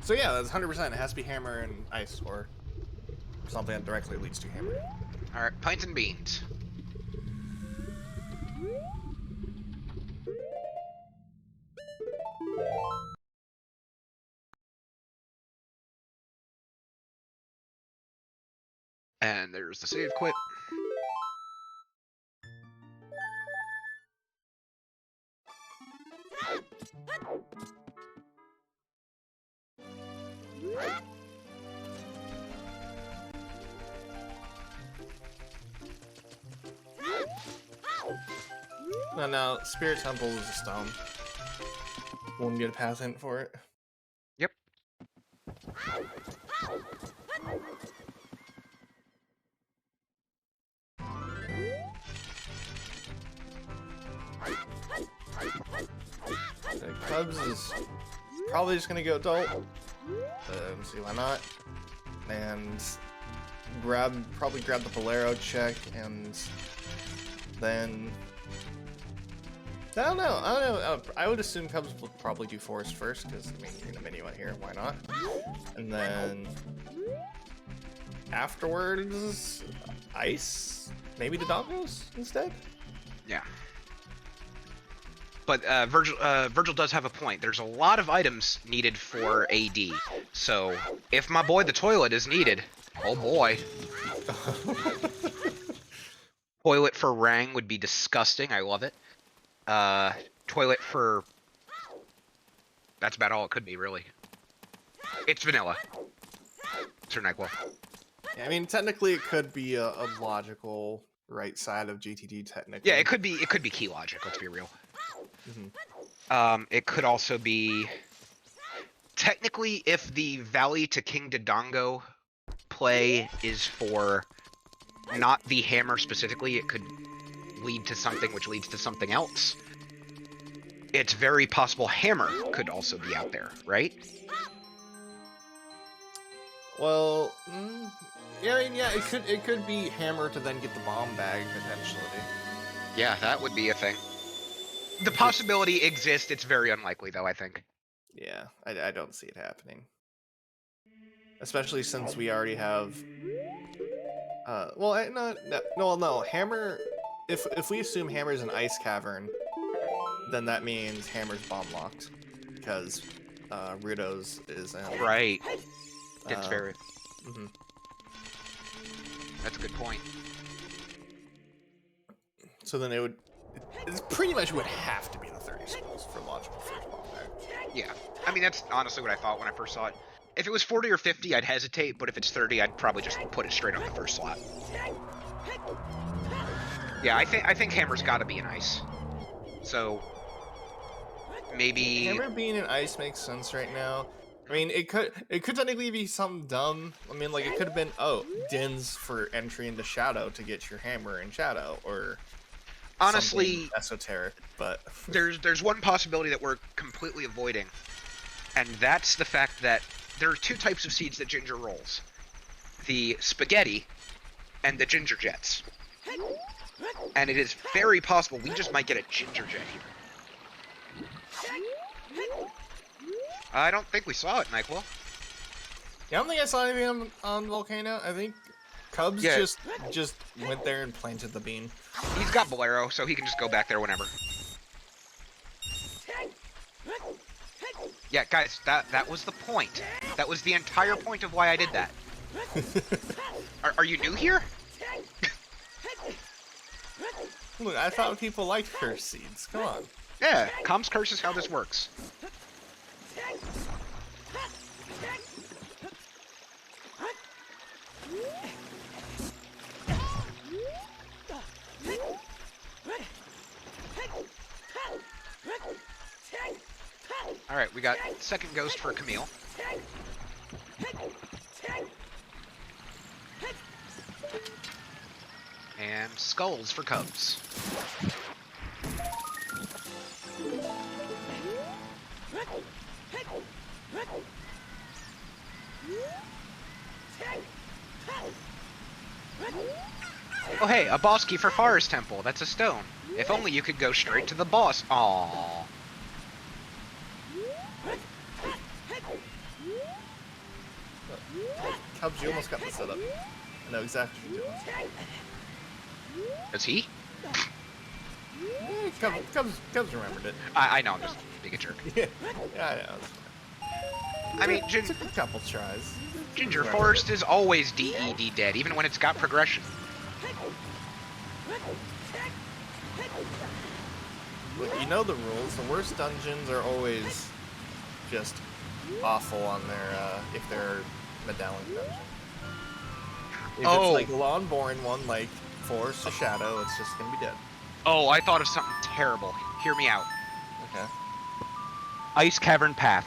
So yeah, that's 100%. It has to be hammer and ice, or something that directly leads to hammer.
All right, pints and beans. And there's the save quit.
No, Spirit Temple is a stone. Won't get a pass hint for it.
Yep.
Cubs is probably just gonna go adult. See why not. And probably grab the Bolero check, and then I don't know. I would assume Cubs will probably do Forest first, because I mean you're in a mini one here. Why not? And then afterwards, Ice. Maybe the Dongos instead.
Yeah. But Virgil does have a point. There's a lot of items needed for AD. So if my boy the toilet is needed, oh boy. Toilet for Rang would be disgusting. I love it. Toilet for... That's about all it could be, really. It's vanilla. Sir Nyquil.
Yeah, I mean, technically it could be a logical right side of GTD, technically.
Yeah, it could be key logic, let's be real.
Mm-hmm.
It could also be... Technically, if the Valley to King Dodongo play is for not the hammer specifically, it could lead to something which leads to something else. It's very possible hammer could also be out there, right?
Well, yeah, I mean, yeah, it could be hammer to then get the bomb bag potentially.
Yeah, that would be a thing. The possibility exists. It's very unlikely, though, I think.
Yeah, I don't see it happening. Especially since we already have No. Hammer. If we assume Hammer's an ice cavern, then that means Hammer's bomb locked, because Rudo's is in.
Right. Din's Ferry.
Mm-hmm.
That's a good point.
So then it pretty much would have to be the 30 skulls for logical first bomb there.
Yeah. I mean, that's honestly what I thought when I first saw it. If it was 40 or 50, I'd hesitate, but if it's 30, I'd probably just put it straight on the first slot. Yeah, I think Hammer's got to be an ice. So maybe
Hammer being an ice makes sense right now. I mean, it could technically be something dumb. I mean, like, it could have been, Din's for entry into Shadow to get your Hammer in Shadow, or
honestly
esoteric. But
there's one possibility that we're completely avoiding, and that's the fact that there are two types of seeds that Ginger rolls: the spaghetti and the Ginger Jets. And it is very possible we just might get a Ginger Jet here. I don't think we saw it, Nyquil.
Yeah, I don't think I saw anything on Volcano. I think Cubs just went there and planted the bean.
He's got Bolero, so he can just go back there whenever. Yeah, guys, that was the point. That was the entire point of why I did that. Are you new here?
Look, I thought people liked curse seeds. Come on.
Yeah, Com's Curse is how this works. Alright, we got second ghost for Camille. And skulls for Cubs. Oh hey, a boss key for Forest Temple. That's a stone. If only you could go straight to the boss. Aww.
Cubs, you almost got the setup. I know exactly what you're doing.
Does he?
Cubs remembered it.
I know, I'm just being a jerk.
Yeah, I know.
I mean,
It took a couple tries.
Ginger Forest is always DED dead, even when it's got progression.
Look, you know the rules. The worst dungeons are always just awful on their, if they're medallion dungeon. If it's like Lawnborn one, like Forest to Shadow, it's just gonna be dead.
Oh, I thought of something terrible. Hear me out.
Okay.
Ice Cavern Path.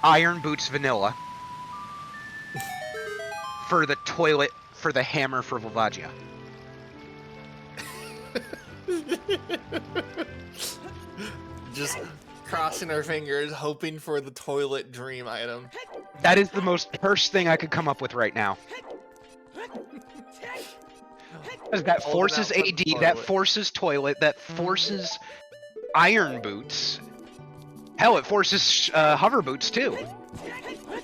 Iron Boots Vanilla. For the toilet, for the hammer for Volvagia.
Just crossing our fingers, hoping for the toilet dream item.
That is the most cursed thing I could come up with right now. That forces AD, that forces toilet, that forces iron boots. Hell, it forces hover boots too.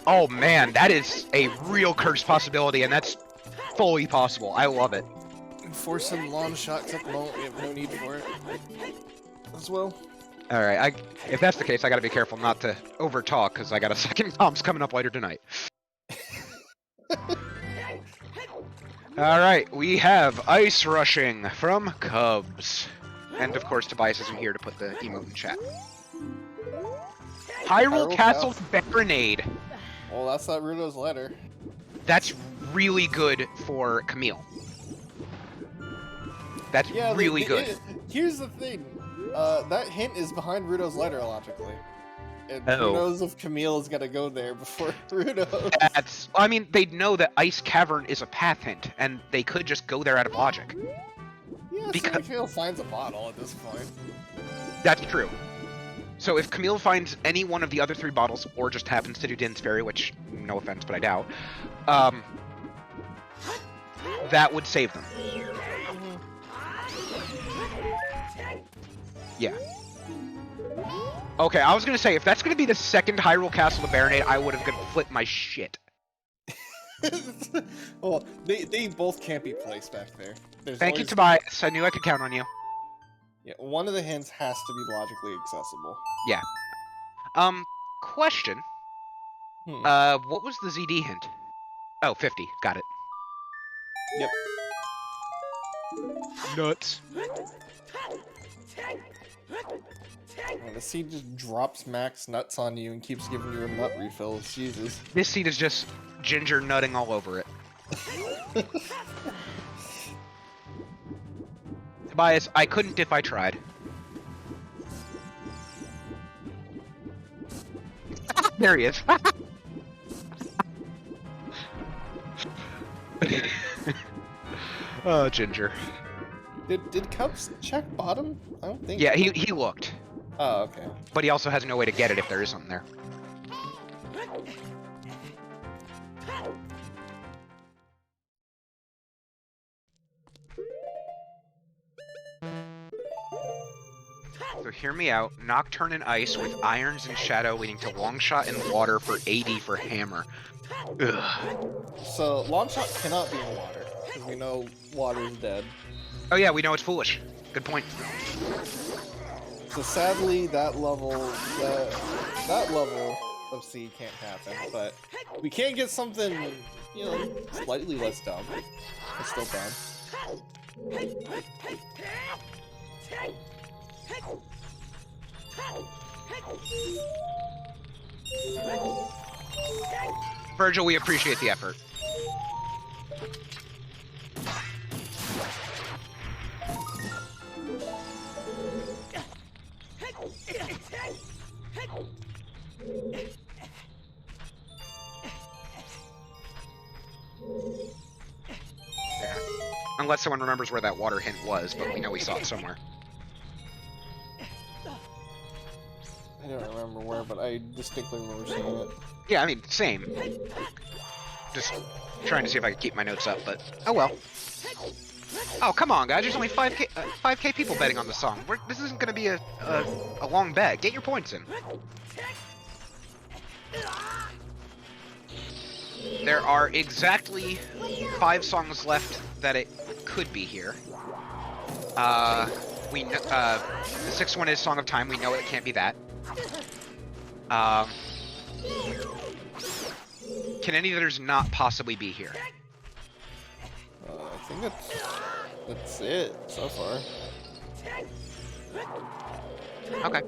Oh man, that is a real cursed possibility, and that's fully possible. I love it.
Forcing lawn shots at the moment, we have no need for it. As well.
Alright, if that's the case, I gotta be careful not to over-talk, because I got a second comps coming up later tonight. Alright, we have Ice Rushing from Cubs. And of course, Tobias isn't here to put the emote in chat. Hyrule Castle's Baronade.
Well, that's not Rudo's letter.
That's really good for Camille. That's really good.
Here's the thing. That hint is behind Rudo's letter, logically. And who knows if Camille is gonna go there before Rudo.
That's... I mean, they'd know that Ice Cavern is a path hint, and they could just go there out of logic.
Yeah, because Camille finds a bottle at this point.
That's true. So if Camille finds any one of the other 3 bottles, or just happens to do Din's Ferry, which, no offense, but I doubt, that would save them. Yeah. Okay, I was gonna say, if that's gonna be the second Hyrule Castle to Baronade, I would have gonna flip my shit.
Well, they both can't be placed back there.
Thank you, Tobias. I knew I could count on you.
Yeah, one of the hints has to be logically accessible.
Yeah. Question.
Hmm.
What was the ZD hint? Oh, 50. Got it.
Yep.
Nuts.
And the seed just drops max nuts on you and keeps giving you a nut refills. Jesus.
This seed is just ginger nutting all over it. Tobias, I couldn't if I tried. There he is. Oh, Ginger.
Did Cubs check bottom? I don't think.
Yeah, he looked.
Oh, okay.
But he also has no way to get it if there is something there. So hear me out. Nocturne and Ice with Irons and Shadow leading to Longshot and Water for AD for Hammer. Ugh.
So Longshot cannot be in water because we know water is dead.
Oh yeah, we know it's foolish. Good point.
So sadly, that level of C can't happen. But we can get something, you know, slightly less dumb. It's still dumb.
Virgil, we appreciate the effort. Yeah. Unless someone remembers where that water hint was, but we know we saw it somewhere.
I don't remember where, but I distinctly remember seeing it.
Yeah, I mean, same. Just trying to see if I could keep my notes up, but oh well. Oh, come on, guys. There's only 5K people betting on the song. This isn't going to be a long bet. Get your points in. There are exactly 5 songs left that it could be here. The 6th one is Song of Time. We know it can't be that. Can any others not possibly be here?
I think that's it so far.
Okay.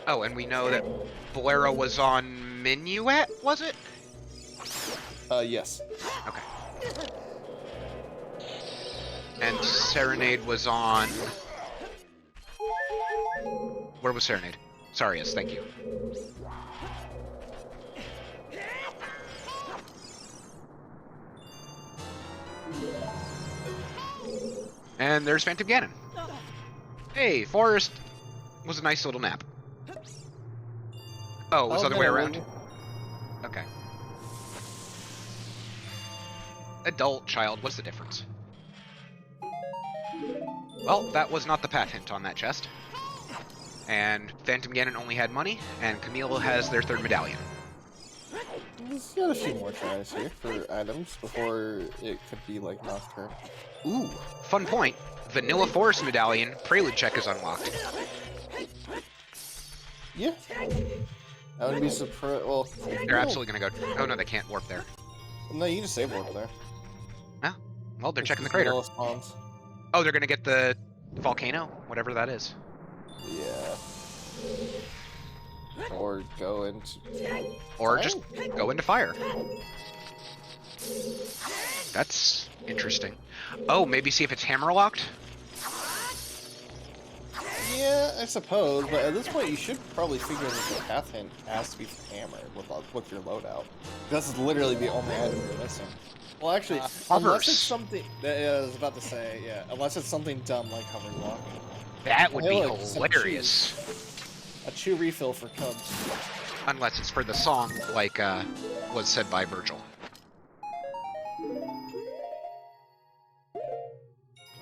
Oh, and we know that Bolero was on Minuet, was it?
Yes.
Okay. And Serenade was on... Where was Serenade? Sorry, yes, thank you. And there's Phantom Ganon. Hey, Forest was a nice little nap. Oh, it was the other way around. Okay. Adult, child, what's the difference? Well, that was not the path hint on that chest. And Phantom Ganon only had money, and Camille has their 3rd medallion.
Let's get a few more tries here for items before it could be like Nocturne.
Ooh, fun point. Vanilla Forest medallion, Prelude check is unlocked.
Yeah. I would be surprised. Well,
They're absolutely gonna go. Oh no, they can't warp there.
no, you can just save warp there.
No. Well, they're checking the crater. Oh, they're gonna get the volcano, whatever that is.
Yeah. Or go into...
Or just go into fire. That's interesting. Oh, maybe see if it's hammer locked?
Yeah, I suppose, but at this point you should probably figure that the path hint has to be for hammer with your loadout. That's literally the only item you're missing. Well, actually, unless it's something... I was about to say, yeah, unless it's something dumb like hover lock.
That would be hilarious.
A chew refill for Cubs.
Unless it's for the song, like was said by Virgil.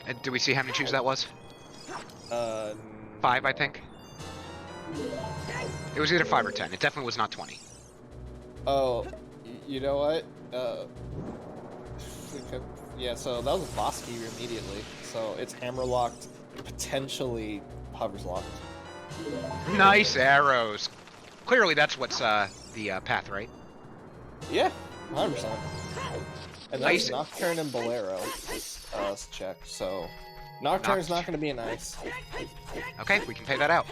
And do we see how many chews that was? 5, I think. It was either 5 or 10. It definitely was not 20.
Oh, You know what? We could, yeah, so that was a boss key immediately. So it's hammer locked, potentially hovers locked.
Nice arrows. Clearly, that's what's the path, right?
Yeah, 100%. And that's
Ice.
Nocturne and Bolero. Check. So Nocturne's not going to be an ice.
Okay, we can pay that out.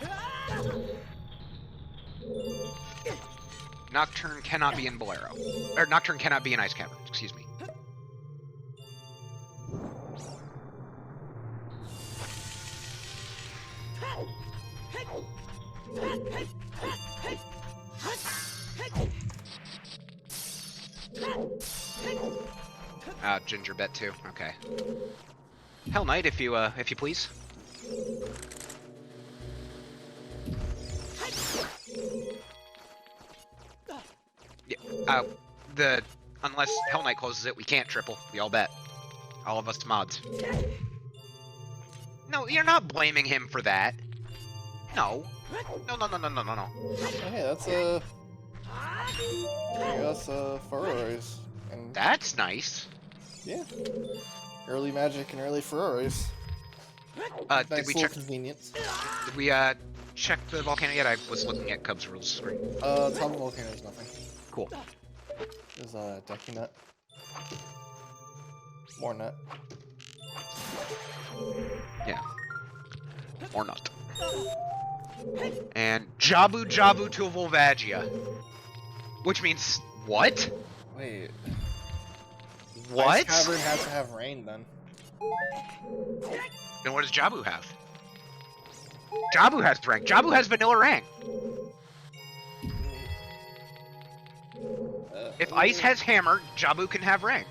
Nocturne cannot be in Bolero. Or Nocturne cannot be in Ice Cavern, excuse me. Ginger bet too. Okay. Hell Knight, if you please. Yeah. Unless Hell Knight closes it, we can't triple. We all bet. All of us mods. No, you're not blaming him for that. No. No.
Okay, that's a. That's furrows. And
that's nice.
Yeah. Early magic and early furrows.
Nice
did we check convenience?
Did we check the volcano yet? I was looking at Cubsrule's screen.
Top of the volcano is nothing.
Cool.
There's a Decky Nut. More nut.
Yeah. Or not. And Jabu to Volvagia. Which means what?
Wait.
What?
Ice Cavern has to have rain then.
Then what does Jabu have? Jabu has rank. Jabu has vanilla rank. If Ice has hammer, Jabu can have rank.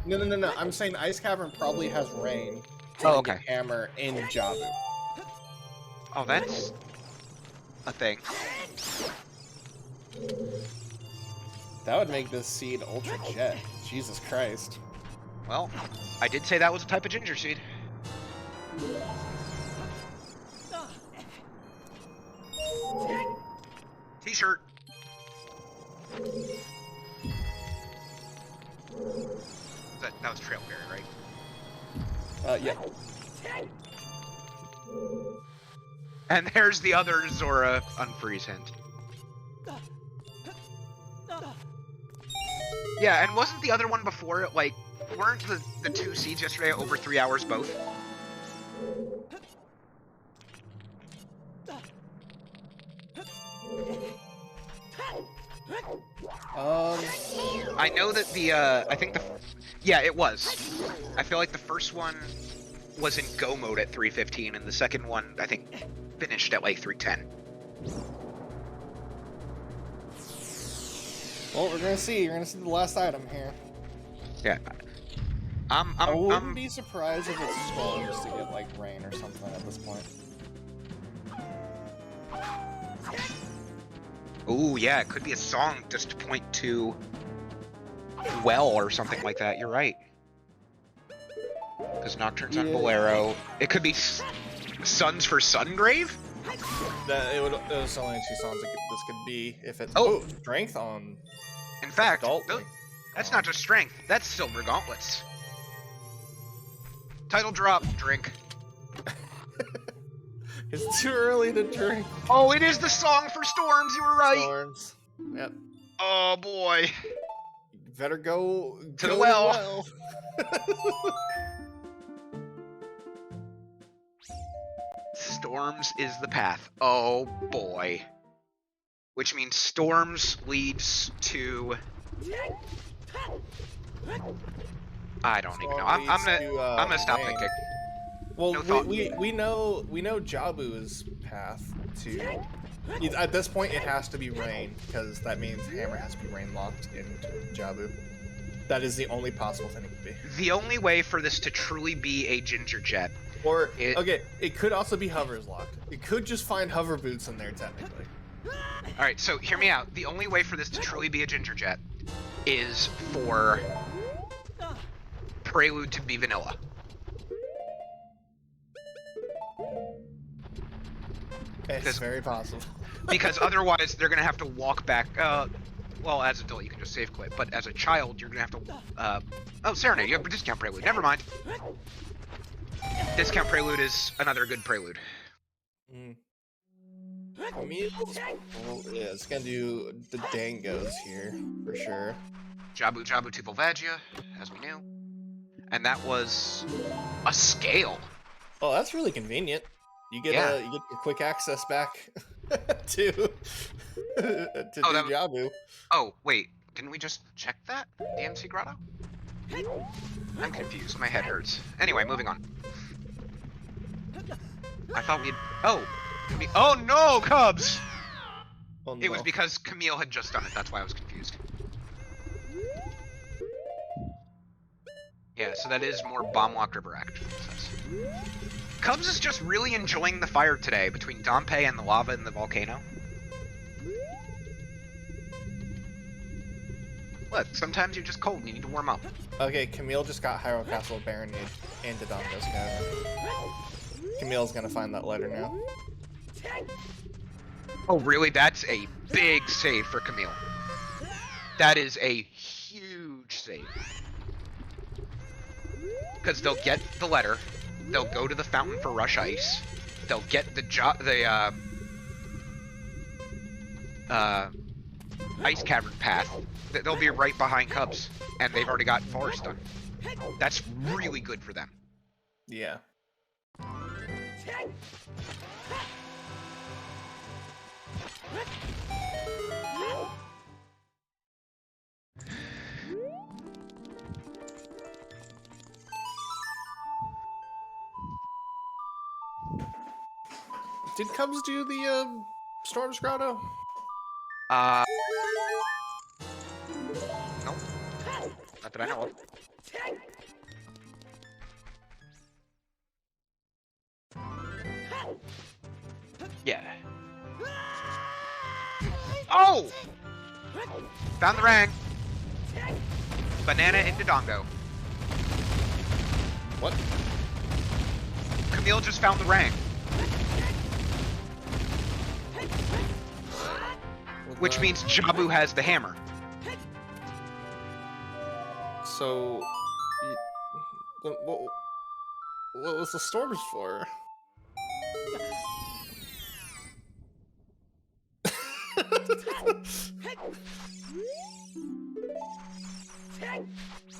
No. I'm saying Ice Cavern probably has rain.
Oh, okay.
Hammer in Jabu.
Oh, that's a thing.
That would make this seed Ultra Jet. Jesus Christ.
Well, I did say that was a type of ginger seed. T-shirt. That was Trailberry, right?
Yeah.
And there's the other Zora unfreeze hint. Yeah, and wasn't the other one before it, like, weren't the two seeds yesterday over 3 hours both? I know that I think yeah, it was. I feel like the first one was in go mode at 3:15, and the second one, I think, finished at like 3:10.
Well, we're gonna see. You're gonna see the last item here.
Yeah.
I wouldn't be surprised if it's storms to get like rain or something at this point.
Ooh, yeah, it could be a song just to point to well or something like that. You're right. Because Nocturne's on Bolero. It could be Suns for Sungrave?
It was only two songs that this could be if it's strength on.
In fact, that's not just strength. That's Silver Gauntlets. Title drop. Drink.
It's too early to drink.
Oh, it is the song for Storms. You were right.
Storms. Yep.
Oh boy.
Better go
to the well. Storms is the path. Oh boy. Which means Storms leads to. I don't even know. I'm gonna stop thinking.
Well, no we know Jabu's path to. At this point, it has to be rain because that means Hammer has to be rain locked into Jabu. That is the only possible thing it could be.
The only way for this to truly be a Ginger Jet.
Or it could also be Hovers locked. It could just find hover boots in there technically.
All right, so hear me out. The only way for this to truly be a Ginger Jet is for Prelude to be vanilla.
It's very possible.
Because otherwise, they're gonna have to walk back. well, as an adult, you can just save quit, but as a child, you're gonna have to, oh, Serenade, you have a discount prelude. Never mind. Discount prelude is another good prelude.
Camille's, well, yeah, it's gonna do the dangos here, for sure.
Jabu Jabu to Volvagia, as we knew. And that was a scale.
Oh, that's really convenient. You get you get your quick access back to Jabu.
Oh, wait, didn't we just check that? DMC Grotto? I'm confused, my head hurts. Anyway, moving on. I thought we'd... Oh no, Cubs!
Oh, no.
It was because Camille had just done it, that's why I was confused. Yeah, so that is more Bomblock River action. Cubs is just really enjoying the fire today between Dompe and the lava and the volcano. Look, sometimes you're just cold and you need to warm up.
Okay, Camille just got Hyrule Castle Baronade and Dodongo's gonna... Camille's gonna find that letter now.
Oh, really? That's a big save for Camille. That is a huge save. Because they'll get the letter, they'll go to the fountain for Rush Ice, they'll get the Ice Cavern path, they'll be right behind Cubs, and they've already got Forest done. That's really good for them.
Yeah. Did Cubs do the Storm's Grotto?
Nope. Not that I know of. Yeah. Oh! Found the rang. Banana into Dongo.
What?
Camille just found the rang. Which means Jabu has the hammer.
So, what was the storms for?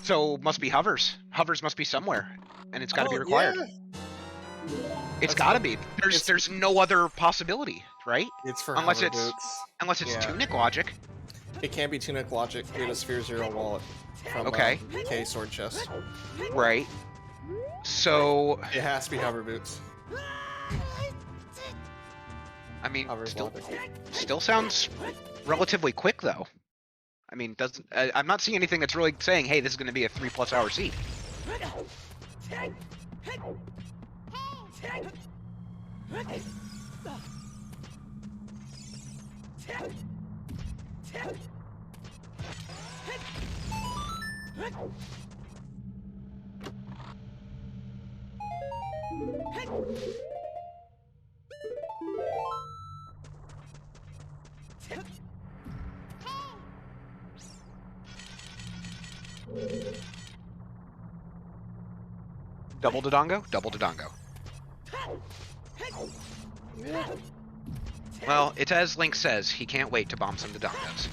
So must be hovers. Hovers must be somewhere, and it's got to be required.
Yeah.
It's got to be. There's no other possibility, right?
It's for
unless
hover
it's
boots.
unless it's Tunic logic.
It can't be Tunic logic. We had a Sphere Zero wallet from K Sword Chest.
Right. So
it has to be hover boots.
I mean, still sounds relatively quick though. I mean, I'm not seeing anything that's really saying, hey, this is going to be a 3+ hour seed. Double Dodongo? Double Dodongo. Well, it's as Link says, he can't wait to bomb some Dodongos.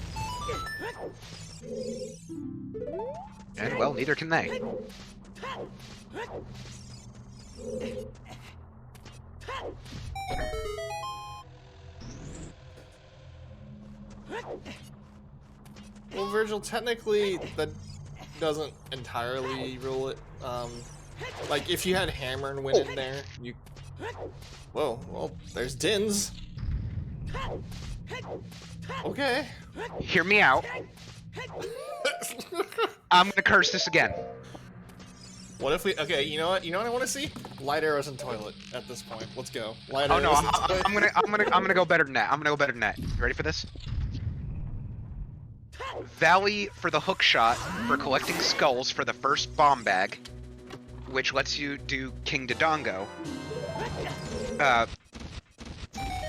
And, well, neither can they.
Well, Virgil, technically, that doesn't entirely rule it. Like, if you had Hammer and Win in there, you... Whoa, well, there's Dins. Okay.
Hear me out. I'm gonna curse this again.
What if we... Okay, you know what? You know what I want to see? Light arrows and toilet at this point. Let's go. Light
Oh
arrows
no,
and toilet.
I'm gonna go better than that. I'm gonna go better than that. You ready for this? Valley for the hook shot for collecting skulls for the first bomb bag, which lets you do King Dodongo.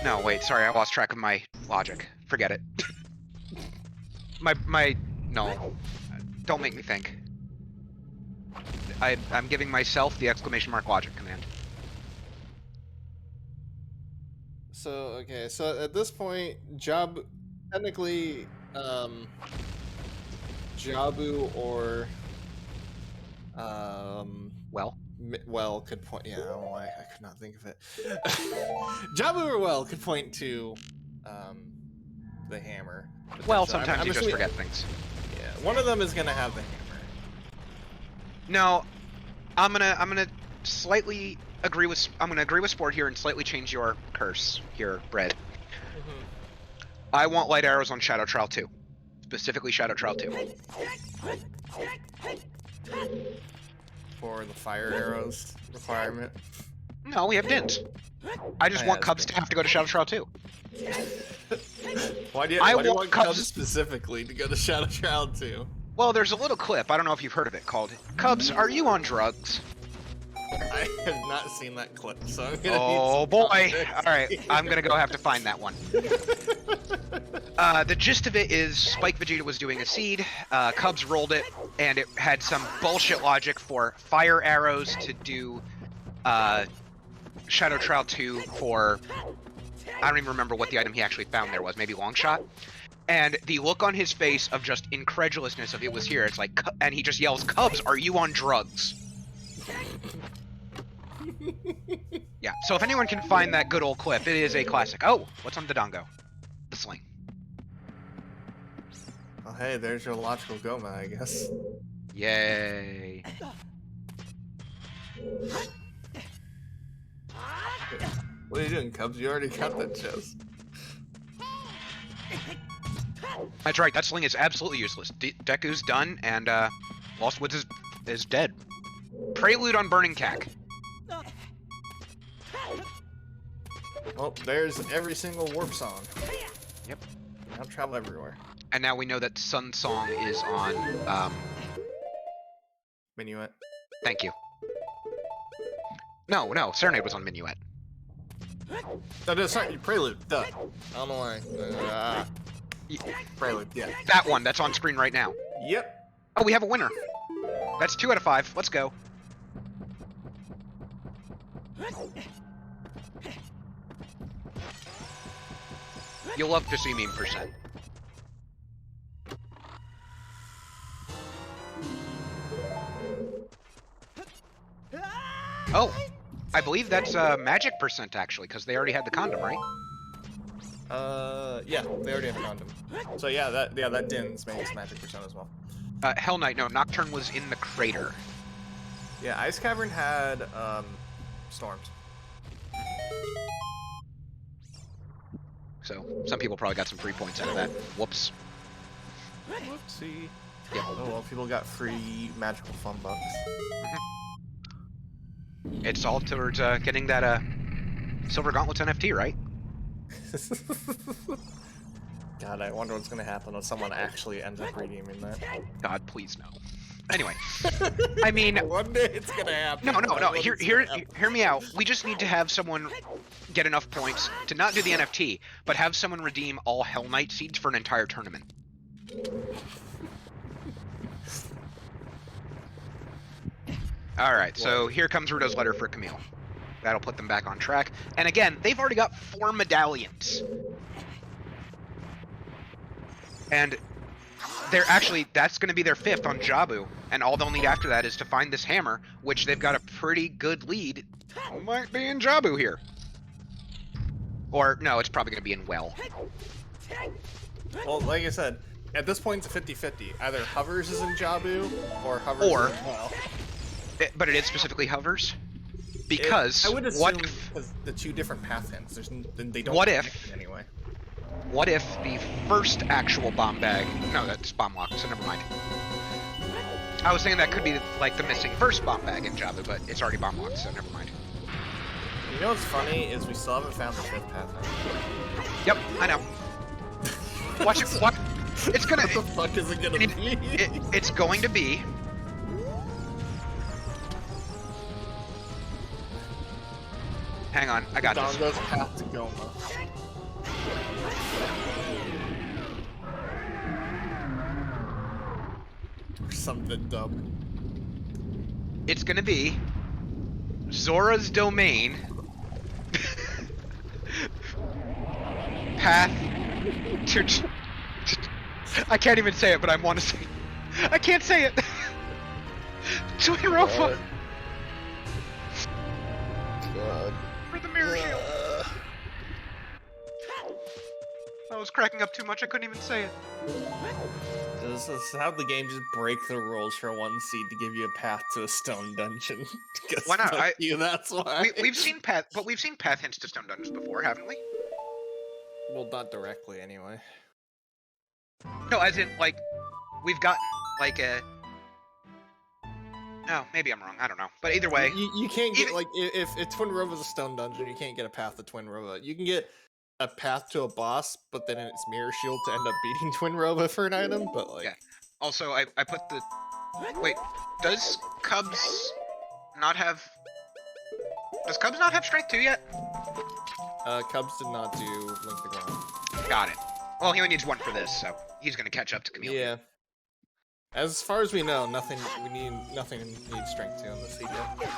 No, wait, sorry, I lost track of my logic. Forget it. No. Don't make me think. I'm giving myself the exclamation mark logic command.
So, okay, so at this point, technically, Jabu or, Well could point, yeah, I don't know why I could not think of it. Jabu or Well could point to, the hammer.
Well, sometimes you just forget things.
Yeah, one of them is gonna have the hammer.
No, I'm gonna slightly agree with Sport here and slightly change your curse here, Bread. I want light arrows on Shadow Trial 2. Specifically Shadow Trial 2.
For the fire arrows requirement?
No, we have Dins. I just want Cubs to have to go to Shadow Trial 2.
Why do you want Cubs specifically to go to Shadow Trial 2?
Well, there's a little clip, I don't know if you've heard of it, called Cubs, Are You on Drugs?
I have not seen that clip, so I'm gonna
Oh boy! Alright, I'm gonna go have to find that one. The gist of it is Spike Vegeta was doing a seed, Cubs rolled it, and it had some bullshit logic for fire arrows to do Shadow Trial 2 for... I don't even remember what the item he actually found there was, maybe Long Shot? And the look on his face of just incredulousness of it was here, it's like, and he just yells, Cubs, are you on drugs? Yeah, so if anyone can find that good old clip, it is a classic. Oh, what's on Dodongo? The sling.
Oh, hey, there's your logical Goma, I guess.
Yay.
What are you doing, Cubs? You already got that chest.
That's right, that sling is absolutely useless. Deku's done, and Lost Woods is dead. Prelude on Burning Cack.
Well, there's every single warp song.
Yep.
I'll travel everywhere.
And now we know that Sun Song is on,
Minuet.
Thank you. No, Serenade was on Minuet.
No, sorry, Prelude, duh. I don't know why. Prelude, yeah.
That one, that's on screen right now.
Yep.
Oh, we have a winner. That's 2 out of 5. Let's go. You'll love to see meme percent. Oh, I believe that's magic percent actually, because they already had the condom, right?
Yeah, they already have a condom. So yeah, that Dins makes magic percent as well.
Hell Knight, no, Nocturne was in the crater.
Yeah, Ice Cavern had storms.
So some people probably got some free points out of that. Whoops.
Whoopsie.
Yeah.
Oh well, people got free magical fun bucks.
It's all towards getting that Silver Gauntlets NFT, right?
God, I wonder what's gonna happen when someone actually ends up redeeming that.
God, please no. Anyway, I mean,
one day it's gonna happen.
No. Hear me out. We just need to have someone get enough points to not do the NFT, but have someone redeem all Hell Knight seeds for an entire tournament. All right, so here comes Rudo's letter for Camille. That'll put them back on track. And again, they've already got 4 medallions. And they're actually, that's going to be their 5th on Jabu. And all they'll need after that is to find this hammer, which they've got a pretty good lead. Might be in Jabu here. Or, no, it's probably going to be in Well.
Well, like I said, at this point it's a 50-50. Either Hovers is in Jabu, or Hovers is in Well.
But it is specifically Hovers? Because,
I would assume because the 2 different path hints, they don't anyway.
What if the first actual bomb bag... No, that's bomb lock, so never mind. I was thinking that could be like the missing first bomb bag in Jabu, but it's already bomb locked, so never mind.
You know what's funny is we still haven't found the 5th path hint.
Yep, I know. Watch it. What? It's gonna...
What the fuck is it gonna be?
It's going to be... Hang on, I got this.
Dongo's path to Goma. something dumb.
It's gonna be Zora's Domain. Path to... I can't even say it, but I want to say it. I can't say it! Twinrova!
God.
For the mirror shield. I was cracking up too much, I couldn't even say it.
This is how the game just break the rules for one seed to give you a path to a stone dungeon.
Why not?
That's why.
We've seen path hints to stone dungeons before, haven't we?
Well, not directly, anyway.
No, as in, like, we've gotten, like, a... No, maybe I'm wrong, I don't know. But either way...
You can't get, like, if Twinrova's a stone dungeon, you can't get a path to Twinrova. You can get a path to a boss, but then it's Mirror Shield to end up beating Twinrova for an item, but, like...
Yeah. Also, I put the... Wait, does Cubs not have... Does Cubs not have Strength 2 yet?
Cubs did not do Link the Ground.
Got it. Well, he only needs one for this, so he's gonna catch up to Camille.
Yeah. As far as we know, nothing needs Strength 2 on this seed yet.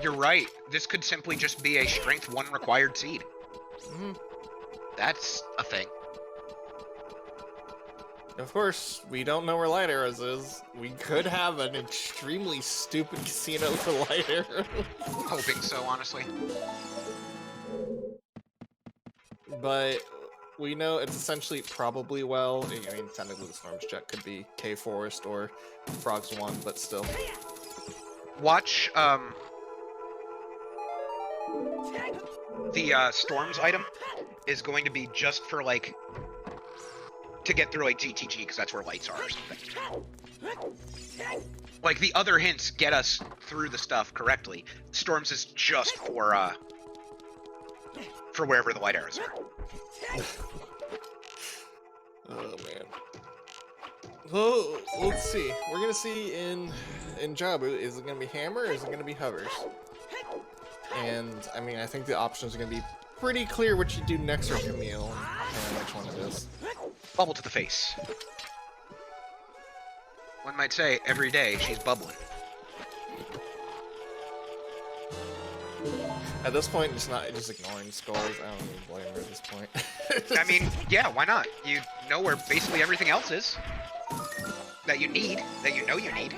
You're right. This could simply just be a Strength 1 required seed.
Mm-hmm.
That's a thing.
Of course, we don't know where Light Arrows is. We could have an extremely stupid casino for Light Arrows.
I'm hoping so, honestly.
But we know it's essentially probably, well, I mean, technically the Storm's Jet could be Cave Forest or Frog's 1, but still.
Watch, the, Storms item is going to be just for, like, to get through, like, GTG, because that's where lights are or something. Like, the other hints get us through the stuff correctly. Storms is just for wherever the light arrows are.
Oh, man. Well, let's see. We're gonna see in Jabu, is it gonna be Hammer or is it gonna be Hovers? And, I mean, I think the options are gonna be pretty clear what you do next for Camille, and which one it is.
Bubble to the face. One might say, every day she's bubbling.
At this point, just ignoring skulls. I don't even blame her at this point.
I mean, yeah, why not? You know where basically everything else is. That you need, that you know you need.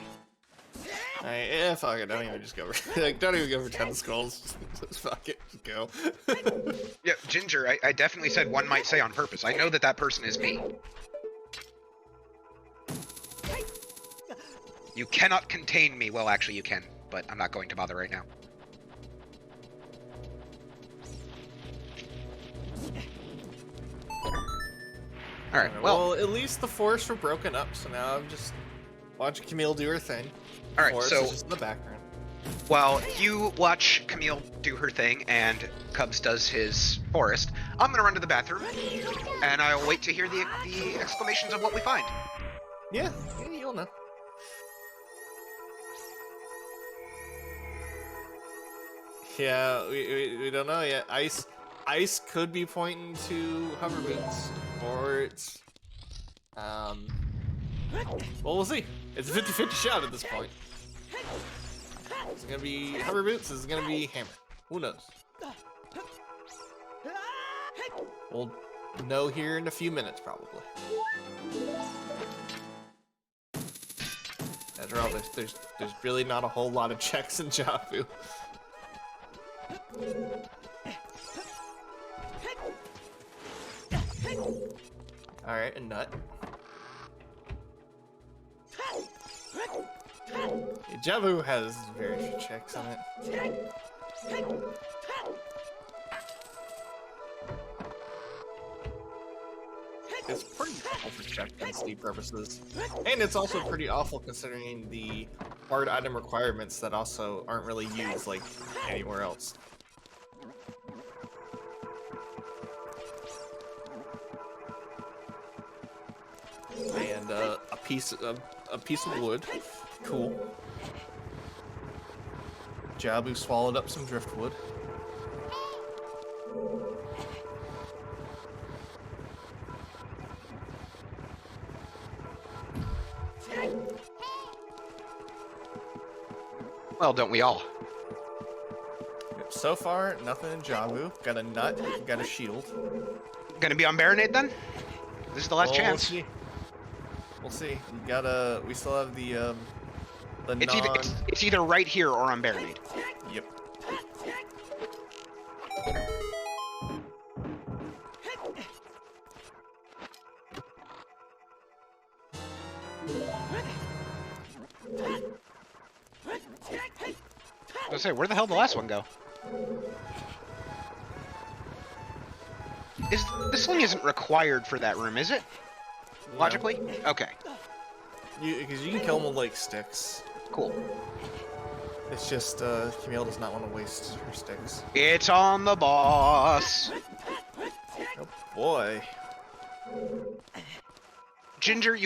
Alright, yeah, fuck it, don't even just go for, like, don't even go for 10 skulls. Just fuck it, just go.
Yeah, Ginger, I definitely said one might say on purpose. I know that that person is me. You cannot contain me. Well, actually you can, but I'm not going to bother right now. Alright, well,
at least the forests were broken up, so now I'm just watching Camille do her thing.
Alright, so
is just in the background.
while you watch Camille do her thing and Cubs does his forest, I'm gonna run to the bathroom, and I'll wait to hear the exclamations of what we find.
Yeah, you'll know. Yeah, we don't know yet. Ice could be pointing to hover boots, or it's well, we'll see. It's a 50-50 shot at this point. It's gonna be hover boots. It's gonna be hammer. Who knows? We'll know here in a few minutes, probably. After all, there's really not a whole lot of checks in Jabu. Alright, a nut. Jabu has very few checks on it. It's pretty awful for check density purposes. And it's also pretty awful considering the hard item requirements that also aren't really used like anywhere else. And a piece of wood. Cool. Jabu swallowed up some driftwood.
Well, don't we all?
So far, nothing in Jabu. Got a nut, got a shield.
Gonna be on Baronade then? This is the last chance.
We'll see. We'll see. We still have the
It's either right here or on Baronade.
Yep.
I was gonna say, where the hell did the last one go? This sling isn't required for that room, is it? Logically? Okay.
Because you can kill them with, like, sticks.
Cool.
It's just, Camille does not want to waste her sticks.
It's on the boss!
Oh, boy.
Ginger,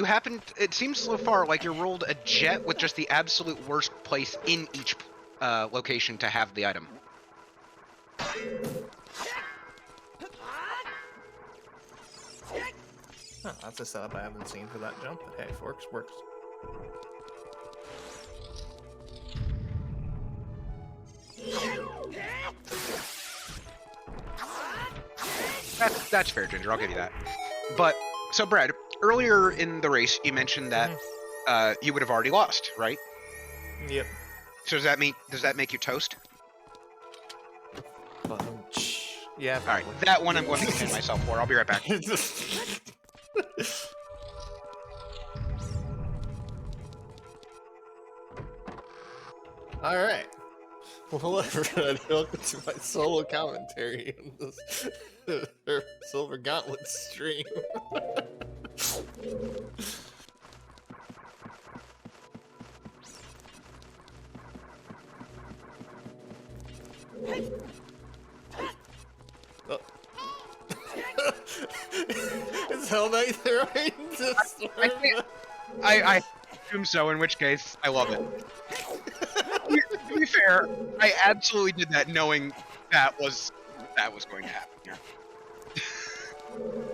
it seems so far like you rolled a jet with just the absolute worst place in each location to have the item.
Huh, that's a setup I haven't seen for that jump, but hey, if works, works.
That's fair, Ginger, I'll give you that. But, so Brad, earlier in the race, you mentioned that you would have already lost, right?
Yep.
So does that make you toast?
Yeah.
Alright, that one I'm going to contend myself for. I'll be right back.
Alright. Well, everybody, welcome to my solo commentary on this Silver Gauntlet stream. Oh. Is Hell Knight there right in this
I assume so, in which case, I love it. To be fair, I absolutely did that knowing that was going to happen here.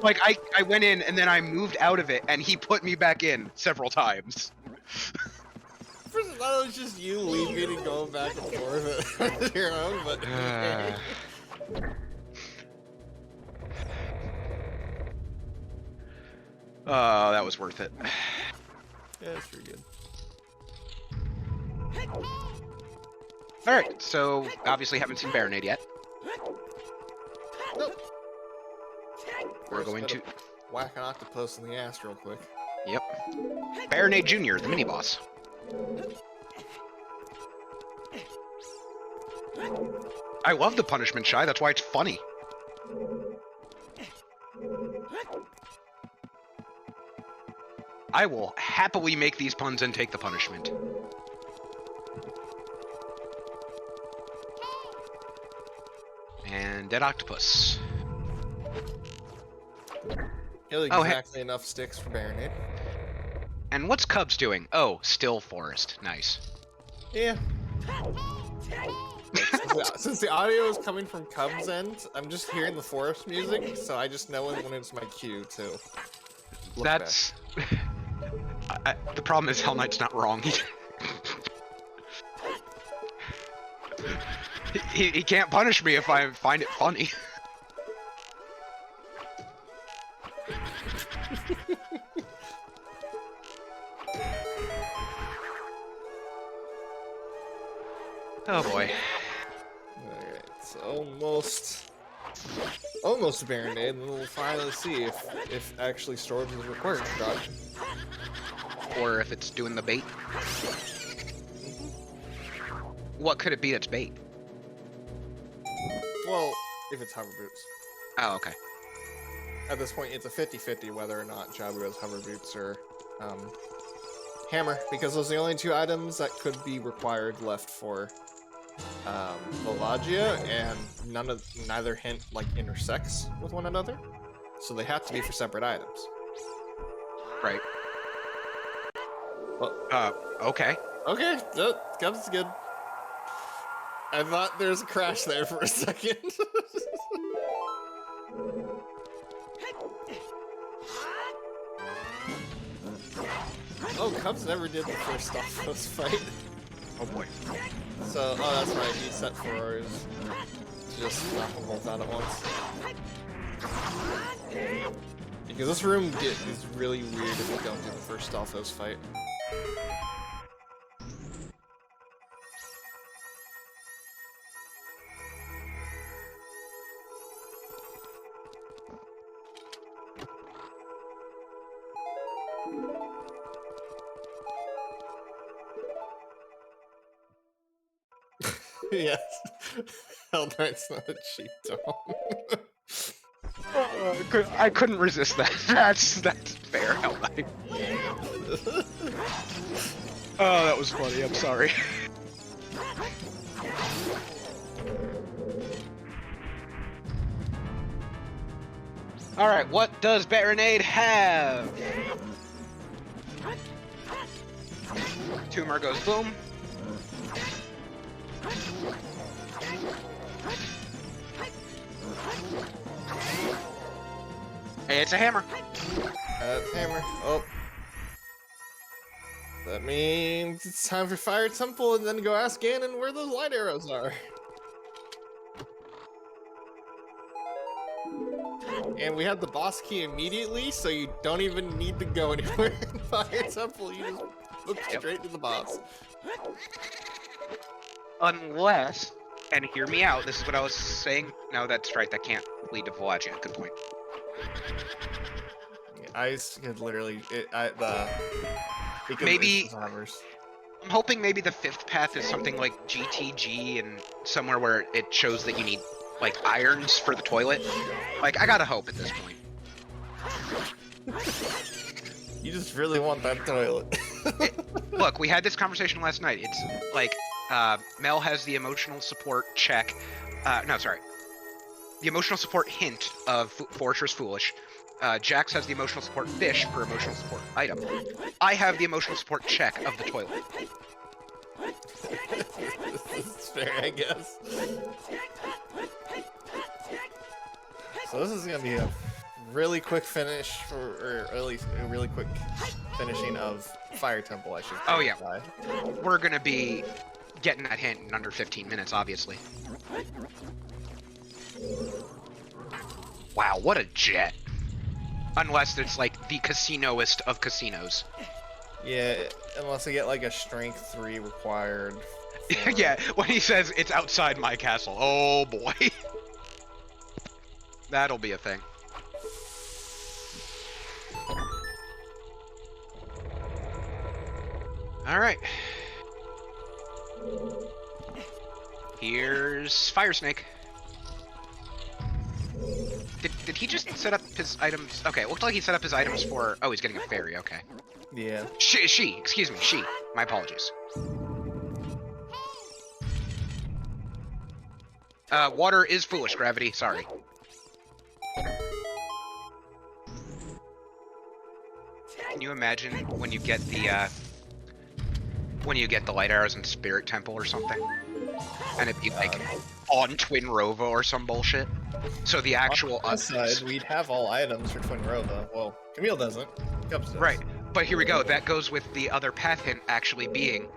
Like, I went in, and then I moved out of it, and he put me back in several times.
First, I thought it was just you leaving and going back and forth on your own, but...
Oh, that was worth it.
Yeah, it's pretty good.
Alright, so obviously haven't seen Baronade yet.
Nope.
We're going to
whack an octopus in the ass real quick.
Yep. Baronade Jr., the mini-boss. I love the punishment, Shy, that's why it's funny. I will happily make these puns and take the punishment. And dead octopus.
Exactly enough sticks for Baronade.
And what's Cubs doing? Oh, still forest. Nice.
Yeah. Since the audio is coming from Cubs' end, I'm just hearing the forest music, so I just know when it's my cue to look
That's... the problem is Hell Knight's not wrong. He can't punish me if I find it funny. Oh boy.
Alright, it's almost a Baronade, and then we'll finally see if actually storage is required to dodge.
Or if it's doing the bait. What could it be that's bait?
Well, if it's hover boots.
Oh, okay.
At this point, it's a 50-50 whether or not Jabu has hover boots or hammer, because those are the only two items that could be required left for Velagia, and neither hint like intersects with one another, so they have to be for separate items.
Right.
Well,
okay.
Okay, that comes good. I thought there was a crash there for a second. Oh, Cubs never did the first Stalfos fight.
Oh boy.
So, oh, that's right. He set 4 hours. Just knock them both out at once. Because this room is really weird if you don't do the first Stalfos fight. Yes. Hell Knight's not a cheat dome.
I couldn't resist that. That's fair. Hell Knight. Oh, that was funny. I'm sorry. All right, what does Baronade have? Tumor goes boom. It's a hammer.
Hammer. Oh. That means it's time for Fire Temple and then go ask Ganon where those light arrows are. And we have the boss key immediately, so you don't even need to go anywhere in Fire Temple. You just look straight to the boss.
Unless, and hear me out, this is what I was saying. No, that's right, that can't lead to Velagia. Good point.
I could literally,
maybe, I'm hoping maybe the 5th path is something like GTG and somewhere where it shows that you need, like, irons for the toilet. Like, I gotta hope at this point.
You just really want that toilet.
Look, we had this conversation last night. It's like, Mel has the emotional support check. No, sorry. The emotional support hint of Fortress Foolish. Jax has the emotional support fish for emotional support item. I have the emotional support check of the toilet.
This is fair, I guess. So this is gonna be a really quick finish, or at least a really quick finishing of Fire Temple, I should say.
Oh yeah. We're gonna be getting that hint in under 15 minutes, obviously. Wow, what a jet. Unless it's like the casinoist of casinos.
Yeah, unless I get like a strength 3 required.
Yeah, when he says it's outside my castle. Oh boy. That'll be a thing. Alright. Here's Fire Snake. Did he just set up his items? Okay, it looked like he set up his items for... Oh, he's getting a fairy, okay.
Yeah.
Excuse me, she. My apologies. Water is foolish, Gravity, sorry. Can you imagine when you get the, light arrows in Spirit Temple or something? And it'd be like, on Twin Rova or some bullshit? So the actual...
On the side, we'd have all items for Twin Rova. Well, Camille doesn't. Cubs does.
Right, but here we go. That goes with the other path hint actually being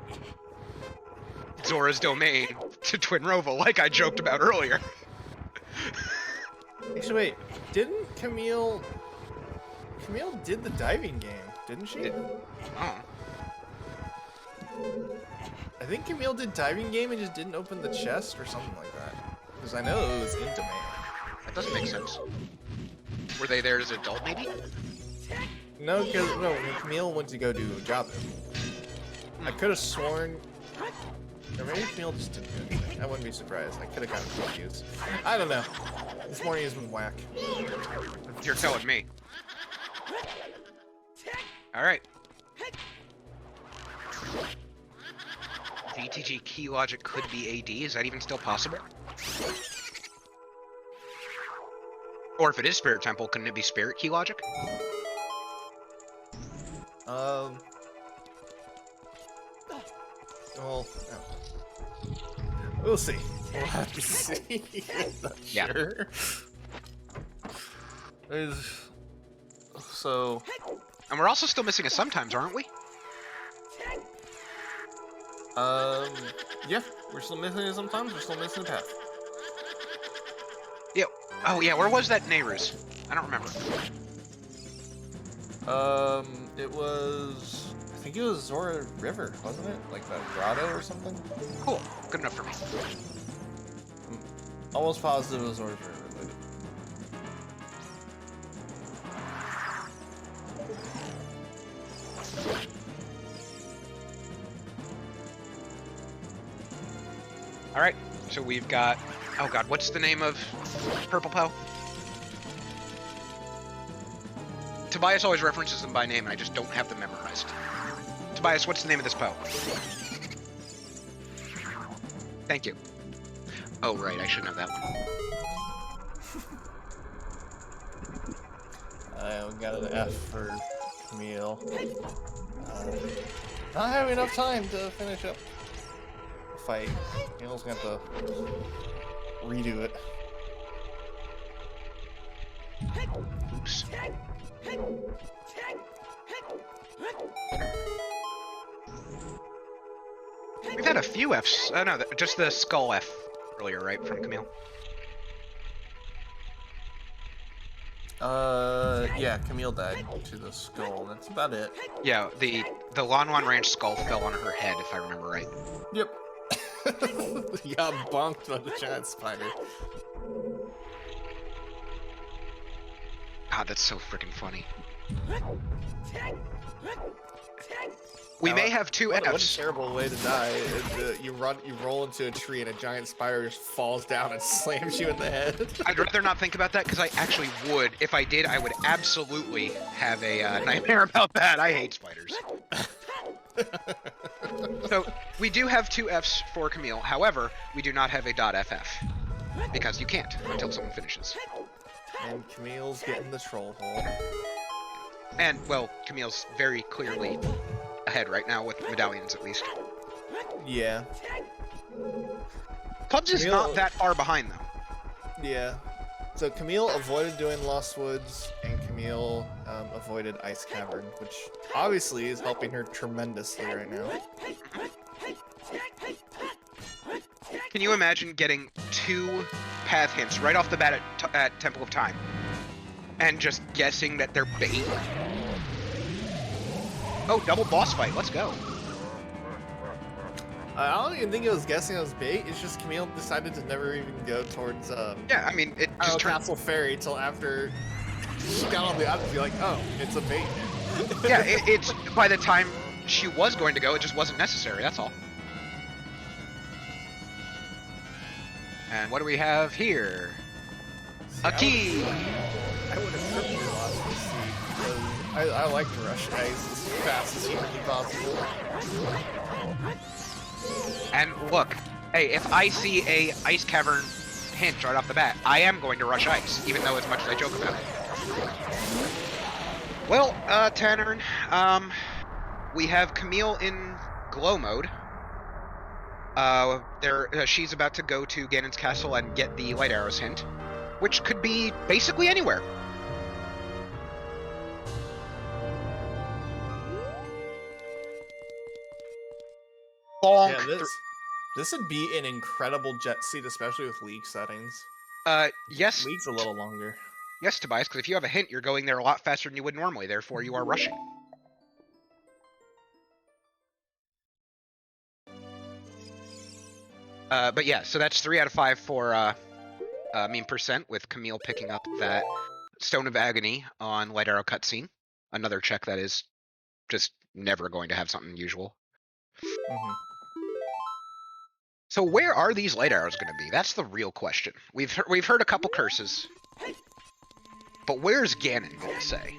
Zora's domain to Twin Rova, like I joked about earlier.
Actually, wait. Didn't Camille... Camille did the diving game, didn't she?
Oh.
I think Camille did diving game and just didn't open the chest or something like that. Because I know it was in domain.
That doesn't make sense. Were they there as an adult, maybe?
No, because when Camille went to go do Jabu, I could have sworn, or maybe Camille just didn't do anything. I wouldn't be surprised. I could have gotten confused. I don't know. This morning has been whack.
You're telling me. All right. GTG key logic could be AD. Is that even still possible? Or if it is Spirit Temple, couldn't it be Spirit key logic?
Well, we'll see. We'll have to see. Not
Yeah.
Sure. So.
And we're also still missing a sometimes, aren't we?
Yeah, we're still missing it sometimes. We're still missing the path.
Yeah. Oh yeah, where was that Nehru's? I don't remember.
It was. I think it was Zora River, wasn't it? Like the grotto or something.
Cool. Good enough for me.
I'm almost positive it was Zora River.
All right. So we've got. Oh God, what's the name of Purple Poe? Tobias always references them by name, and I just don't have them memorized. Tobias, what's the name of this Poe? Thank you. Oh, right, I should know that one.
I got an F for Camille. Not having enough time to finish up the fight. Camille's gonna have to redo it.
Oops. We've had a few Fs. Oh, no, just the skull F earlier, right, from Camille?
Yeah, Camille died to the skull. That's about it.
Yeah, the Lanwan Ranch skull fell on her head, if I remember right.
Yep. You got bonked by the giant spider.
God, that's so freaking funny. We may have two Fs.
What a terrible way to die. You roll into a tree and a giant spider just falls down and slams you in the head.
I'd rather not think about that, because I actually would. If I did, I would absolutely have a nightmare about that. I hate spiders. So, we do have two Fs for Camille. However, we do not have a .ff. Because you can't until someone finishes.
And Camille's getting the troll hole.
And, well, Camille's very clearly ahead right now with medallions, at least.
Yeah.
Cubs is not that far behind, though.
Yeah. So Camille avoided doing Lost Woods, and Camille avoided Ice Cavern, which obviously is helping her tremendously right now.
Can you imagine getting two path hints right off the bat at Temple of Time, and just guessing that they're bait? Oh, double boss fight, let's go.
I don't even think it was guessing it was bait, it's just Camille decided to never even go towards
yeah, I mean, it just
Castle Ferry till after she got on the island to be like, oh, it's a bait.
Yeah, it's by the time she was going to go, it just wasn't necessary, that's all. And what do we have here? A key!
I would have certainly lost this seat, because I like to rush ice as fast as humanly possible.
And look, hey, if I see a ice cavern hint right off the bat, I am going to rush ice, even though as much as I joke about it. Well, Tannern, we have Camille in glow mode. She's about to go to Ganon's castle and get the light arrows hint, which could be basically anywhere.
Yeah, this would be an incredible jet seat, especially with league settings.
Yes.
League's a little longer.
Yes, Tobias, because if you have a hint, you're going there a lot faster than you would normally, therefore you are rushing. But yeah, so that's 3 out of 5 for mean percent, with Camille picking up that Stone of Agony on Light Arrow cutscene. Another check that is just never going to have something usual.
Mm-hmm.
So where are these light arrows going to be? That's the real question. We've heard a couple curses, but where's Ganon going to say?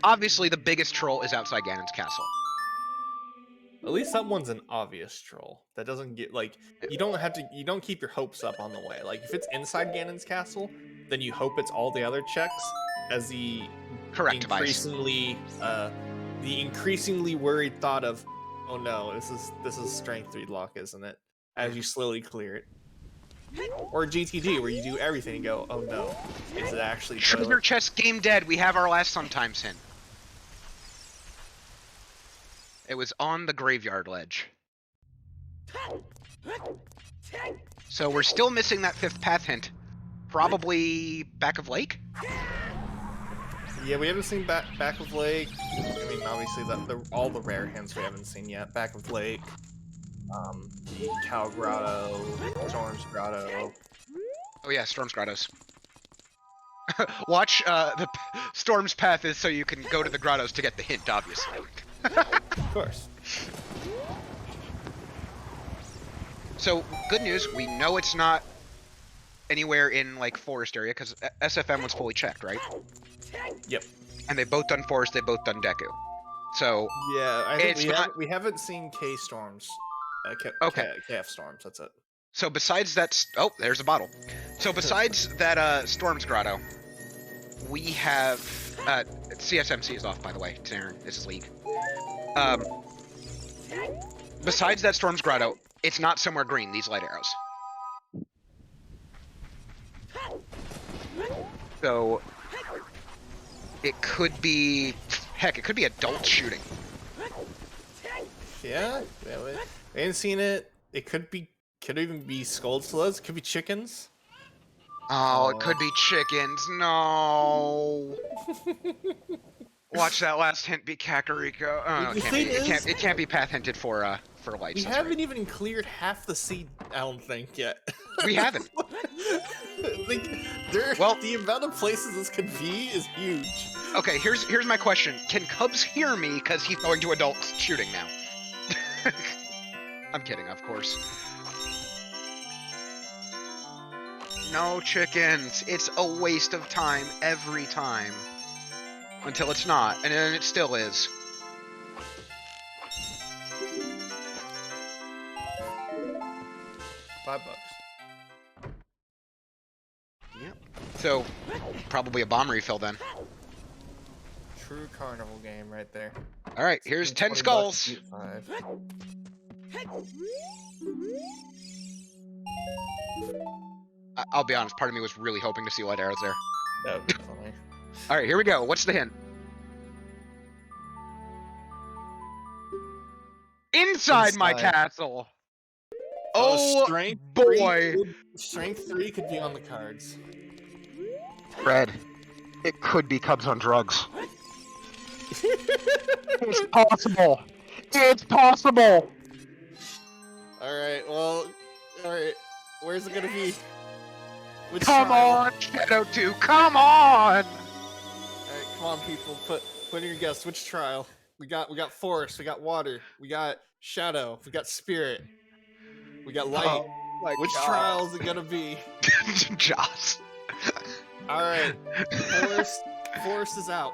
Obviously, the biggest troll is outside Ganon's castle.
At least that one's an obvious troll. That doesn't get, like, you don't keep your hopes up on the way. Like, if it's inside Ganon's castle, then you hope it's all the other checks, as the increasingly worried thought of, oh no, this is strength 3 lock, isn't it? As you slowly clear it. Or GTG, where you do everything and go, oh no, is it actually
Treasure chest game dead, we have our last sometimes hint. It was on the graveyard ledge. So we're still missing that 5th path hint. Probably back of lake?
Yeah, we haven't seen back of lake. I mean, obviously, all the rare hints we haven't seen yet. Back of lake, the Cow Grotto, Storm's Grotto.
Oh yeah, Storm's Grottos. Watch, the Storm's path is so you can go to the grottos to get the hint, obviously.
Of course.
So, good news, we know it's not anywhere in, like, forest area, because SFM was fully checked, right?
Yep.
And they've both done forest, they've both done Deku. So,
yeah, I think we haven't seen K Storms.
Okay.
KF Storms, that's it.
So besides that, oh, there's a bottle. So besides that, Storm's Grotto, we have, CSMC is off, by the way, Darren, this is League. Besides that Storm's Grotto, it's not somewhere green, these light arrows. So, it could be, heck, it could be adults shooting.
Yeah, we ain't seen it. It could even be Skulltulas. It could be chickens.
Oh, it could be chickens. No. Watch that last hint be Kakariko. Oh, no, it can't be path hinted for lights.
We haven't even cleared half the seed, I don't think, yet.
We haven't.
The amount of places this could be is huge.
Okay, here's my question. Can Cubs hear me because he's going to adult shooting now? I'm kidding, of course. No chickens. It's a waste of time every time. Until it's not, and then it still is.
$5.
Yep. So, probably a bomb refill then.
True carnival game right there.
Alright, here's 10 skulls. I'll be honest, part of me was really hoping to see light arrows there.
That would be funny.
Alright, here we go. What's the hint? Inside my castle! Oh, boy!
Strength 3 could be on the cards.
Fred, it could be Cubs on drugs. It's possible! It's possible!
Alright, well, alright. Where's it gonna be? Which
Come
trial?
on, Shadow 2, come on!
Alright, come on, people, put in your guess. Which trial? We got forest, we got water, we got shadow, we got spirit, we got light.
Oh, my
Which
God.
trial is it gonna be?
Joss.
Alright, forest is out.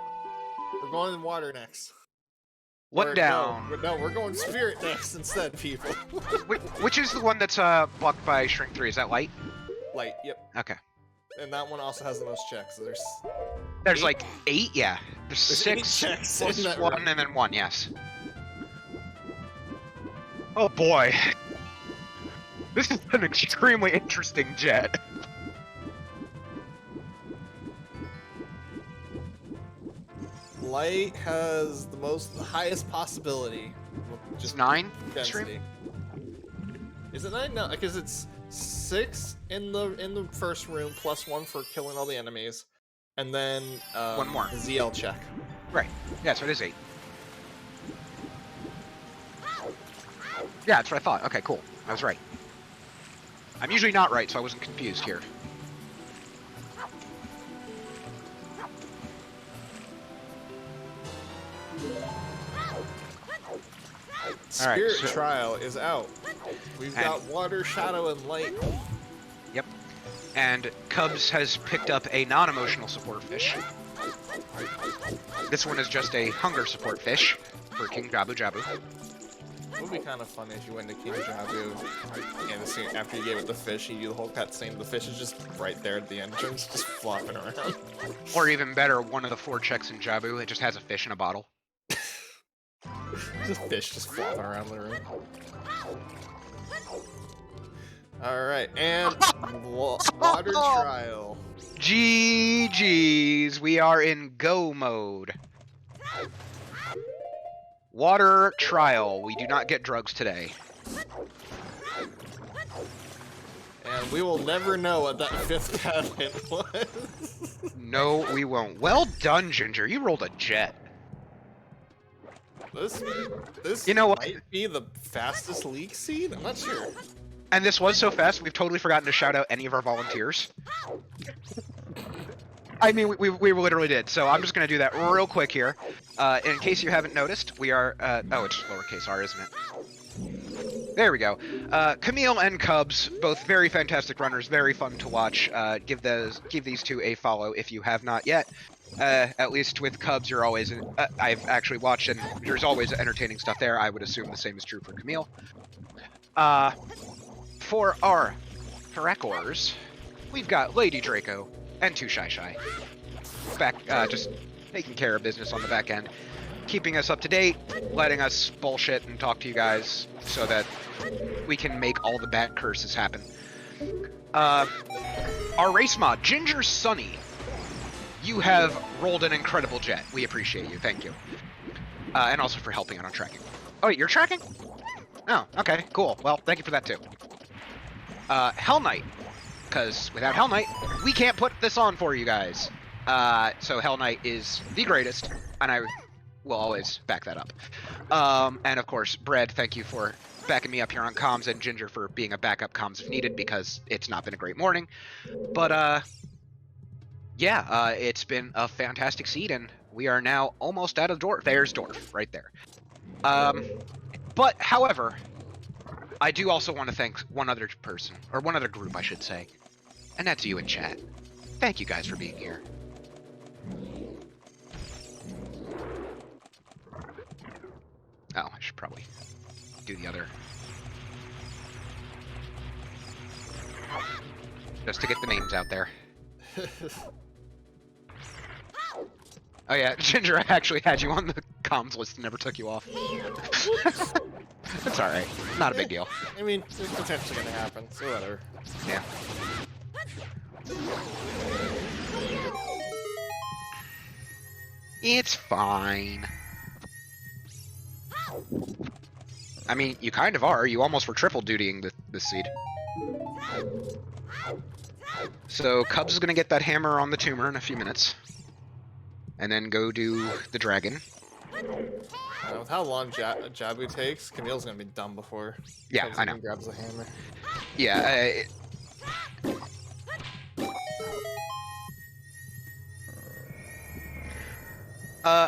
We're going in water next.
What down?
We're going spirit next instead, people.
Which is the one that's blocked by Shrink 3? Is that light?
Light, yep.
Okay.
And that one also has the most checks.
There's
eight.
like 8, yeah. There's 6,
8 checks
plus
in that
1,
room.
and then 1, yes. Oh boy. This is an extremely interesting jet.
Light has the highest possibility.
Just 9?
Density. Is it 9? No, because it's 6 in the first room plus 1 for killing all the enemies, and then
1 more.
the ZL check.
Right. Yeah, so it is 8. Yeah, that's what I thought. Okay, cool. I was right. I'm usually not right, so I wasn't confused here.
Spirit Trial is out. We've got water, shadow, and light.
Yep. And Cubs has picked up a non-emotional support fish. This one is just a hunger support fish for King Jabu Jabu.
It would be kind of funny if you went to King Jabu and after you gave it the fish, you do the whole cutscene. The fish is just right there at the entrance, just flopping around.
Or even better, one of the 4 checks in Jabu, it just has a fish in a bottle.
Just fish just flopping around the room. Alright, and water trial.
GG's, we are in go mode. Water trial. We do not get drugs today.
And we will never know what that 5th patent was.
No, we won't. Well done, Ginger. You rolled a jet.
This
you know what?
might be the fastest league seed? I'm not sure.
And this was so fast, we've totally forgotten to shout out any of our volunteers. I mean, we literally did, so I'm just going to do that real quick here. In case you haven't noticed, we are... oh, it's lowercase r, isn't it? There we go. Camille and Cubs, both very fantastic runners, very fun to watch. Give these two a follow if you have not yet. At least with Cubs, you're always... I've actually watched, and there's always entertaining stuff there. I would assume the same is true for Camille. For our Parakors, we've got Lady Draco and 2 Shy Shy. Back, just taking care of business on the back end. Keeping us up to date, letting us bullshit and talk to you guys so that we can make all the bad curses happen. Our race mod, Ginger Sunny. You have rolled an incredible jet. We appreciate you. Thank you. And also for helping out on tracking. Oh, wait, you're tracking? Oh, okay, cool. Well, thank you for that too. Hell Knight. Because without Hell Knight, we can't put this on for you guys. So Hell Knight is the greatest, and I will always back that up. And of course, Bread, thank you for backing me up here on comms, and Ginger for being a backup comms if needed, because it's not been a great morning. But, yeah, it's been a fantastic seed, and we are now almost out of Dwarf. There's Dwarf, right there. But, however, I do also want to thank one other person, or one other group, I should say, and that's you in chat. Thank you guys for being here. Oh, I should probably do the other. Just to get the names out there. Oh yeah, Ginger, I actually had you on the comms list and never took you off. It's alright. Not a big deal.
I mean, it's potentially gonna happen, so whatever.
Yeah. It's fine. I mean, you kind of are. You almost were triple dutying this seed. So Cubs is gonna get that hammer on the tumor in a few minutes. And then go do the dragon.
With how long Jabu takes, Camille's gonna be done before.
Yeah, I know.
Grabs the hammer.
Yeah.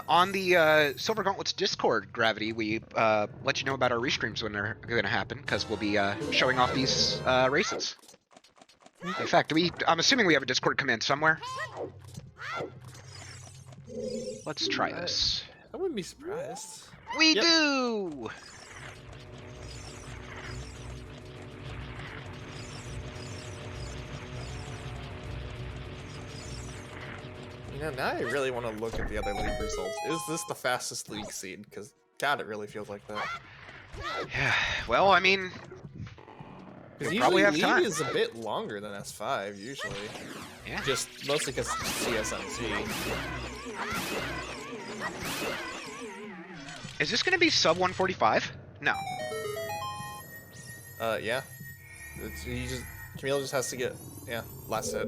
On the Silver Gauntlet's Discord, Gravity, we let you know about our restreams when they're going to happen, because we'll be showing off these races. In fact, I'm assuming we have a Discord command somewhere. Let's try this.
I wouldn't be surprised.
We do!
You know, now I really want to look at the other league results. Is this the fastest league seed? Because, God, it really feels like that.
Yeah, well, I mean...
Because
probably have
league
time.
is a bit longer than S5, usually.
Yeah.
Just mostly because CSMC.
Is this going to be sub 145? No.
Yeah. Camille just has to get, last hit.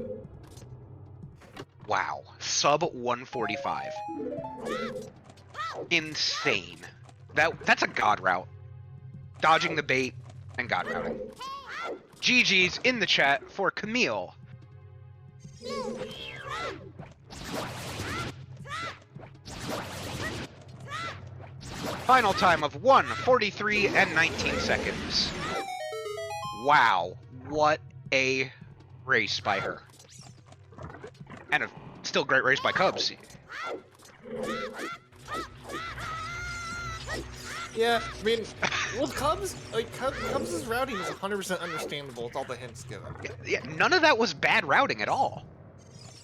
Wow. Sub 145. Insane. That's a god route. Dodging the bait and god routing. GG's in the chat for Camille. Final time of 1:43 and 19 seconds. Wow, what a race by her. And a still great race by Cubs.
Yeah, I mean, with Cubs, Cubs' routing is 100% understandable with all the hints given.
Yeah, none of that was bad routing at all.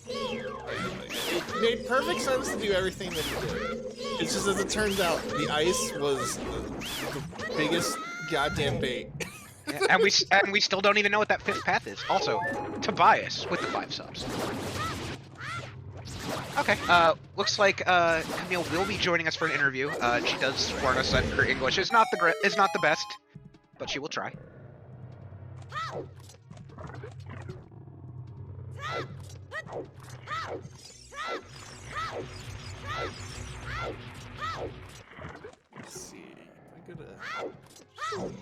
It made perfect sense to do everything that he did. It's just as it turns out, the ice was the biggest goddamn bait.
Yeah, and we still don't even know what that 5th path is. Also, Tobias with the 5 subs. Okay. Looks like Camille will be joining us for an interview. She does warn us that her English is not the best, but she will try.
Let's see. I go to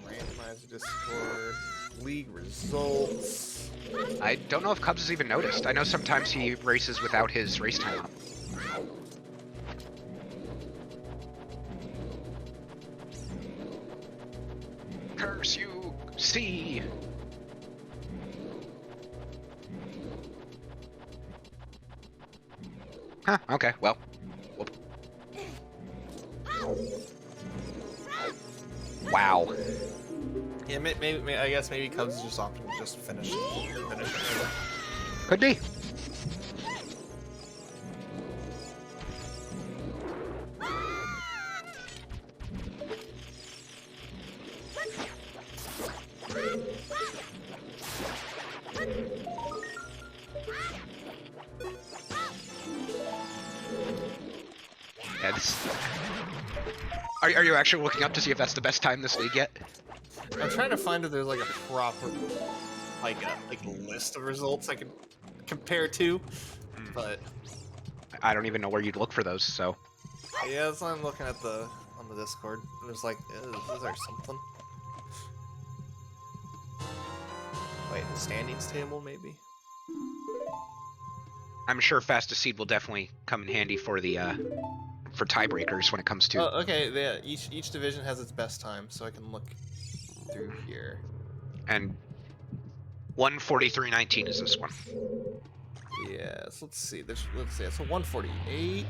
randomizer Discord, league results.
I don't know if Cubs has even noticed. I know sometimes he races without his race time up. Curse you, C. Huh, okay, well. Whoop. Wow.
Yeah, maybe I guess maybe Cubs is just opting to just finish.
Could be. Yeah, Are you actually looking up to see if that's the best time this league yet?
I'm trying to find if there's like a proper like a list of results I can compare to, but
I don't even know where you'd look for those, so.
yeah, that's why I'm looking at on the Discord. There's like, is there something? Wait, the standings table maybe?
I'm sure fastest seed will definitely come in handy for the for tiebreakers when it comes to.
Oh, okay. Yeah, each division has its best time, so I can look through here.
And 1:43.19 is this one.
Yes, let's see. Let's see. It's a 148.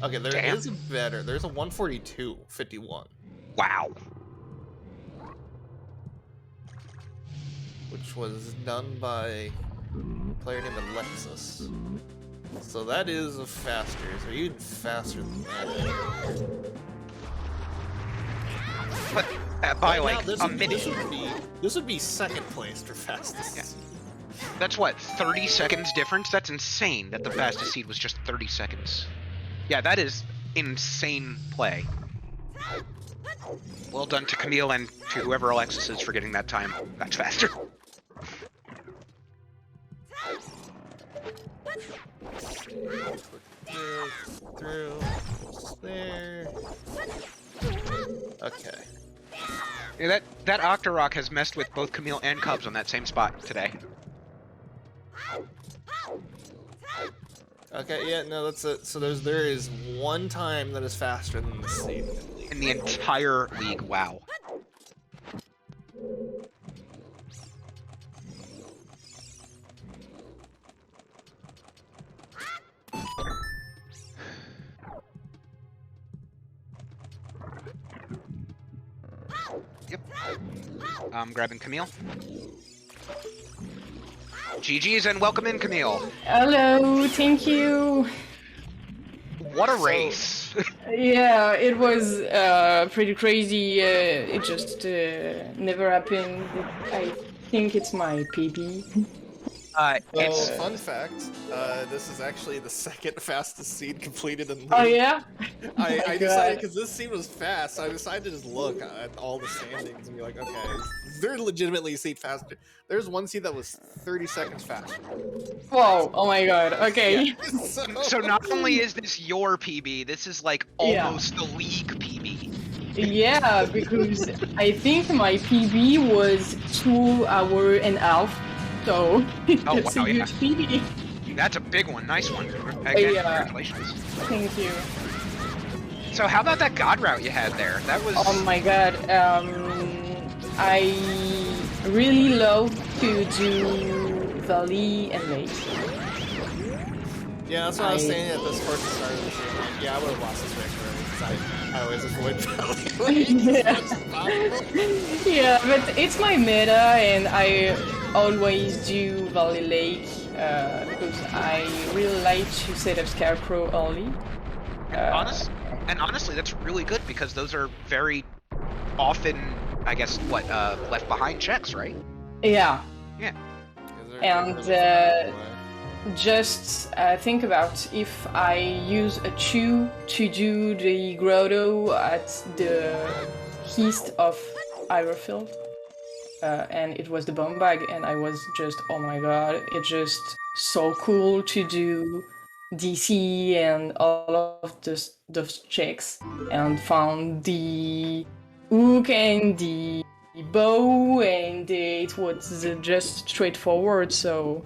Okay, there
Damn.
is a better. There's a 142.51.
Wow.
Which was done by a player named Alexis. So that is a faster. So even faster than that.
But by like a minute.
This would be second place for fastest.
Yeah. That's what, 30 seconds difference? That's insane that the fastest seed was just 30 seconds. Yeah, that is insane play. Well done to Camille and to whoever Alexis is for getting that time. That's faster.
Through there. Okay.
Yeah, that Octorok has messed with both Camille and Cubs on that same spot today.
Okay, yeah, no, that's it. So there is one time that is faster than the seed
in the entire league. Wow. Yep. I'm grabbing Camille. GG's and welcome in, Camille.
Hello, thank you.
What a race.
Yeah, it was pretty crazy. It just never happened. I think it's my PB.
It's
fun fact. This is actually the second fastest seed completed in the
Oh yeah?
I decided, because this seed was fast, so I decided to just look at all the standings and be like, okay, they're legitimately a seed faster. There's one seed that was 30 seconds faster.
Whoa, oh my god, okay.
Yeah.
So not only is this your PB, this is like almost the league PB.
Yeah, because I think my PB was 2 hours and a half, so it's a huge PB.
That's a big one, nice one. Again, congratulations.
Thank you.
So how about that god route you had there? That was...
Oh my god, I really love to do valley and lake.
Yeah, that's what I was saying at this first start of the game. Like, yeah, I would have lost this victory because I always avoid valley.
Yeah, but it's my meta and I always do valley lake because I really like to set up scarecrow only.
And honestly, that's really good because those are very often, I guess, left behind checks, right?
Yeah.
Yeah.
And just think about if I use a chew to do the grotto at the east of Irofield. And it was the bomb bag, and I was just, oh my god, it's just so cool to do DC and all of those checks, and found the hook and the bow, and it was just straightforward. So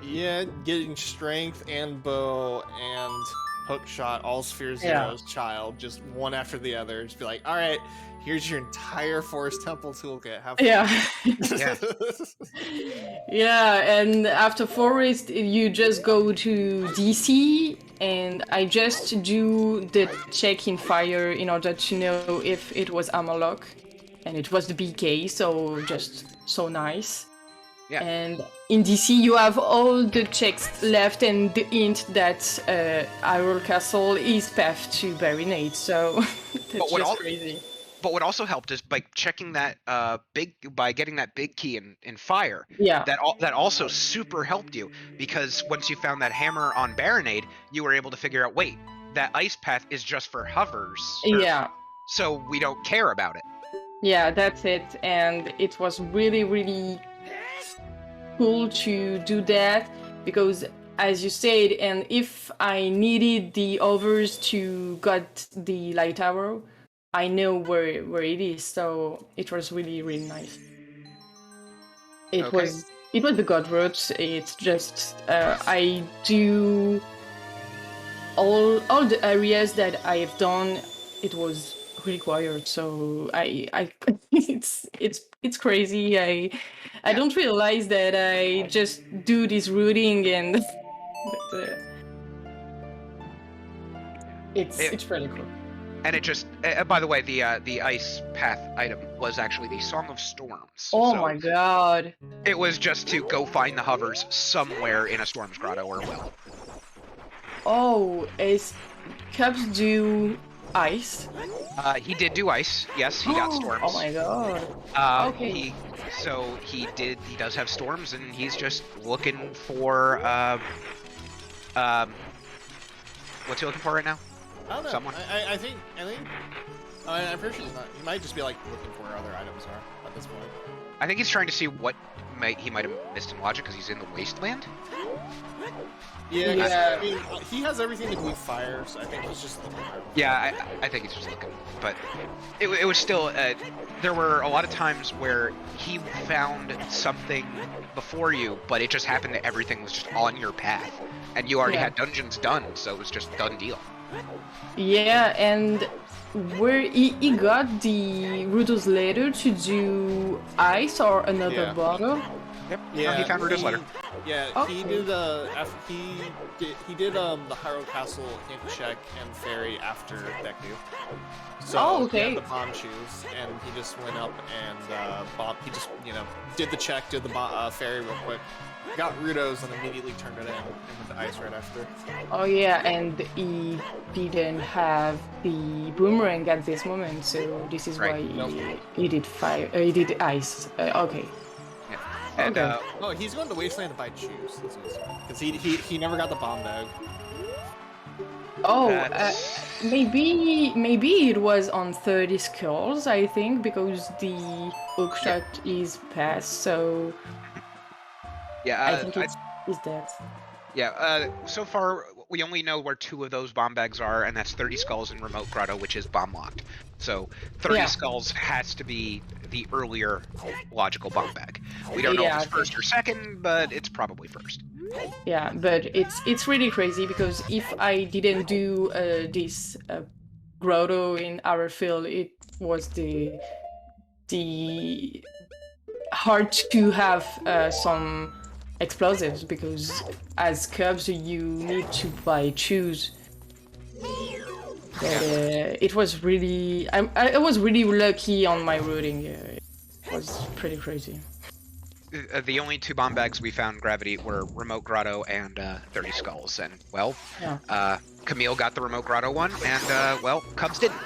yeah, getting strength and bow and hook shot, all Sphere Zero's child, just one after the other. Just be like, all right, here's your entire Forest Temple toolkit. Have fun.
Yeah, and after Forest, you just go to DC, and I just do the check in fire in order to know if it was armor lock, and it was the BK, so just so nice.
Yeah.
And in DC, you have all the checks left and the hint that Hyrule Castle is path to Barinade, so that's just crazy.
But what also helped is by checking that getting that big key in fire.
Yeah.
That also super helped you, because once you found that hammer on Barinade, you were able to figure out, wait, that ice path is just for hovers.
Yeah.
So we don't care about it.
Yeah, that's it. And it was really, really cool to do that, because as you said, and if I needed the others to got the light arrow, I know where it is, so it was really, really nice. It was the God route. It's just I do all the areas that I have done. It was required, so I it's crazy. I don't realize that I just do this routing, and but, it's pretty cool.
And it just, by the way, the ice path item was actually the Song of Storms.
Oh my god!
It was just to go find the hovers somewhere in a Storm's Grotto or well.
Oh, is Cubs do ice?
He did do ice. Yes, he got storms.
Oh my god. Okay.
He does have storms, and he's just looking for what's he looking for right now?
I don't know.
Someone.
I think I'm pretty sure he's not. He might just be like looking for where other items are at this point.
I think he's trying to see what he might have missed in logic, because he's in the wasteland.
Yeah. I mean, he has everything to glue fire, so I think he's just looking around.
Yeah, I think he's just looking. But it was still, there were a lot of times where he found something before you, but it just happened that everything was just on your path. And you already had dungeons done, so it was just done deal.
Yeah, and where he got the Rudo's letter to do ice or another bottle?
Yep. Yeah, he found Rudo's letter.
Yeah, he did the Hyrule Castle hint check and fairy after Deku. So he had the bomb shoes, and he just went up and he just did the check, did the fairy real quick, got Rudo's, and immediately turned it in and went to ice right after.
Oh yeah, and he didn't have the boomerang at this moment, so this is why he did fire. He did ice. Okay.
And,
he's going to Wasteland to buy shoes. Because he never got the bomb bag.
Oh, maybe it was on 30 skulls, I think, because the hookshot is passed, so I think it's that.
Yeah, so far we only know where 2 of those bomb bags are, and that's 30 skulls in Remote Grotto, which is bomb locked. So 30 skulls has to be the earlier logical bomb bag. We don't know if it's first or second, but it's probably first.
Yeah, but it's really crazy, because if I didn't do this grotto in our field, it was the hard to have some explosives, because as Cubs you need to buy shoes. But it was really I was really lucky on my routing. It was pretty crazy.
The only 2 bomb bags we found Gravity were Remote Grotto and 30 Skulls, and Camille got the Remote Grotto one, and Cubs didn't.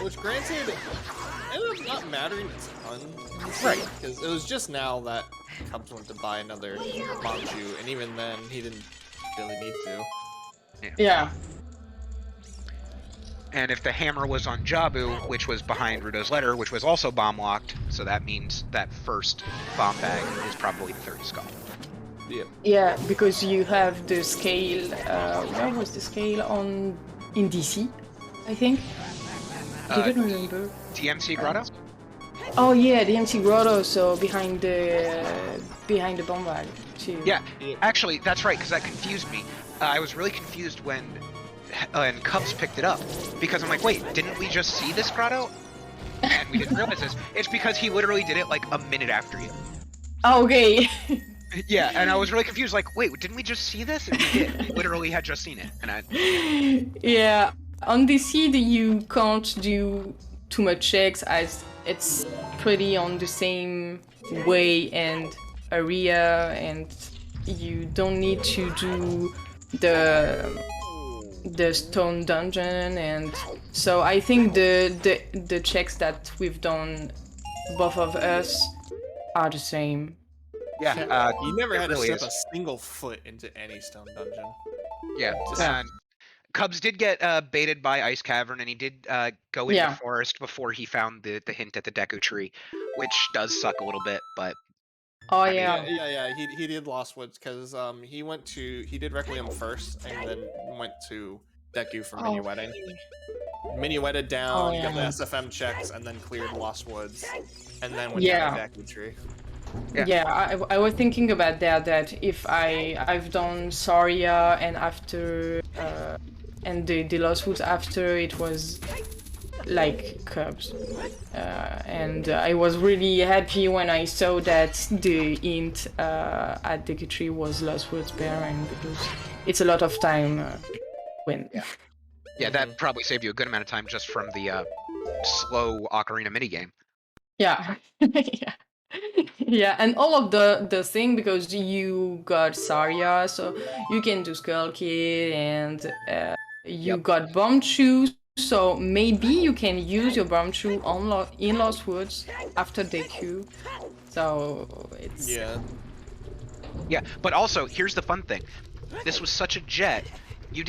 Which granted, ended up not mattering a ton.
Right.
Because it was just now that Cubs went to buy another bomb shoe, and even then, he didn't really need to.
Yeah.
And if the hammer was on Jabu, which was behind Rudo's letter, which was also bomb locked, so that means that first bomb bag is probably the third skull.
Yeah.
Yeah, because you have the scale. Where was the scale in DC? I think. Didn't remember.
DMC Grotto?
Oh yeah, the empty grotto. So behind the bomb bag too.
Yeah, actually, that's right, because that confused me. I was really confused when Cubs picked it up, because I'm like, wait, didn't we just see this grotto? And we didn't realize this. It's because he literally did it like a minute after you.
Oh, okay.
Yeah, and I was really confused, like, wait, didn't we just see this? And we did. We literally had just seen it. And
Yeah, on the seed you can't do too much checks as it's pretty on the same way and area, and you don't need to do the stone dungeon, and so I think the checks that we've done, both of us, are the same.
yeah,
You never had to
really
step
is.
a single foot into any stone dungeon.
Yeah, and Cubs did get baited by Ice Cavern, and he did go into the forest before he found the hint at the Deku Tree, which does suck a little bit, but...
Oh,
I mean,
yeah.
He did Lost Woods because he did Requiem first and then went to Deku for mini wedding. Mini wedded down, got the SFM checks, and then cleared Lost Woods, and then went down to Deku Tree.
Yeah, I was thinking about that if I've done Saria and after and the Lost Woods after, it was like Cubs, and I was really happy when I saw that the hint at the tree was Lost Woods Baron, because it's a lot of time when.
Yeah, that probably saved you a good amount of time just from the slow Ocarina minigame.
Yeah. Yeah. Yeah, and all of the thing, because you got Saria, so you can do Skull Kid, and you got Bomb Shoe, so maybe you can use your Bomb Shoe in Lost Woods after Deku. So it's
Yeah, but also here's the fun thing. This was such a jet.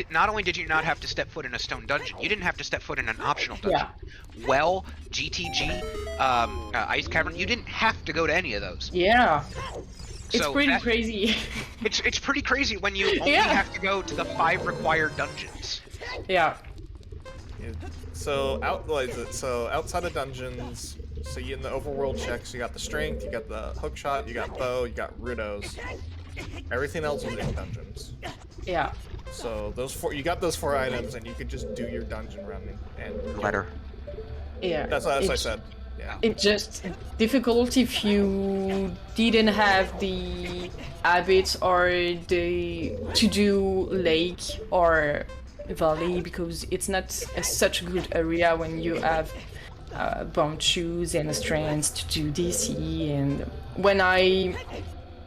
Not only did you not have to step foot in a stone dungeon, you didn't have to step foot in an optional dungeon. Well, GTG, Ice Cavern, you didn't have to go to any of those.
Yeah. It's
So
pretty crazy.
It's pretty crazy when you only have to go to the 5 required dungeons.
Yeah.
So outside of dungeons, so you in the overworld checks, you got the strength, you got the hookshot, you got bow, you got Rudos. Everything else was in dungeons.
Yeah.
So you got those 4 items, and you could just do your dungeon running and
letter.
Yeah.
That's what I said. Yeah.
It's just difficult if you didn't have the habits or to do lake or valley, because it's not such a good area when you have bomb shoes and strengths to do DC. And when I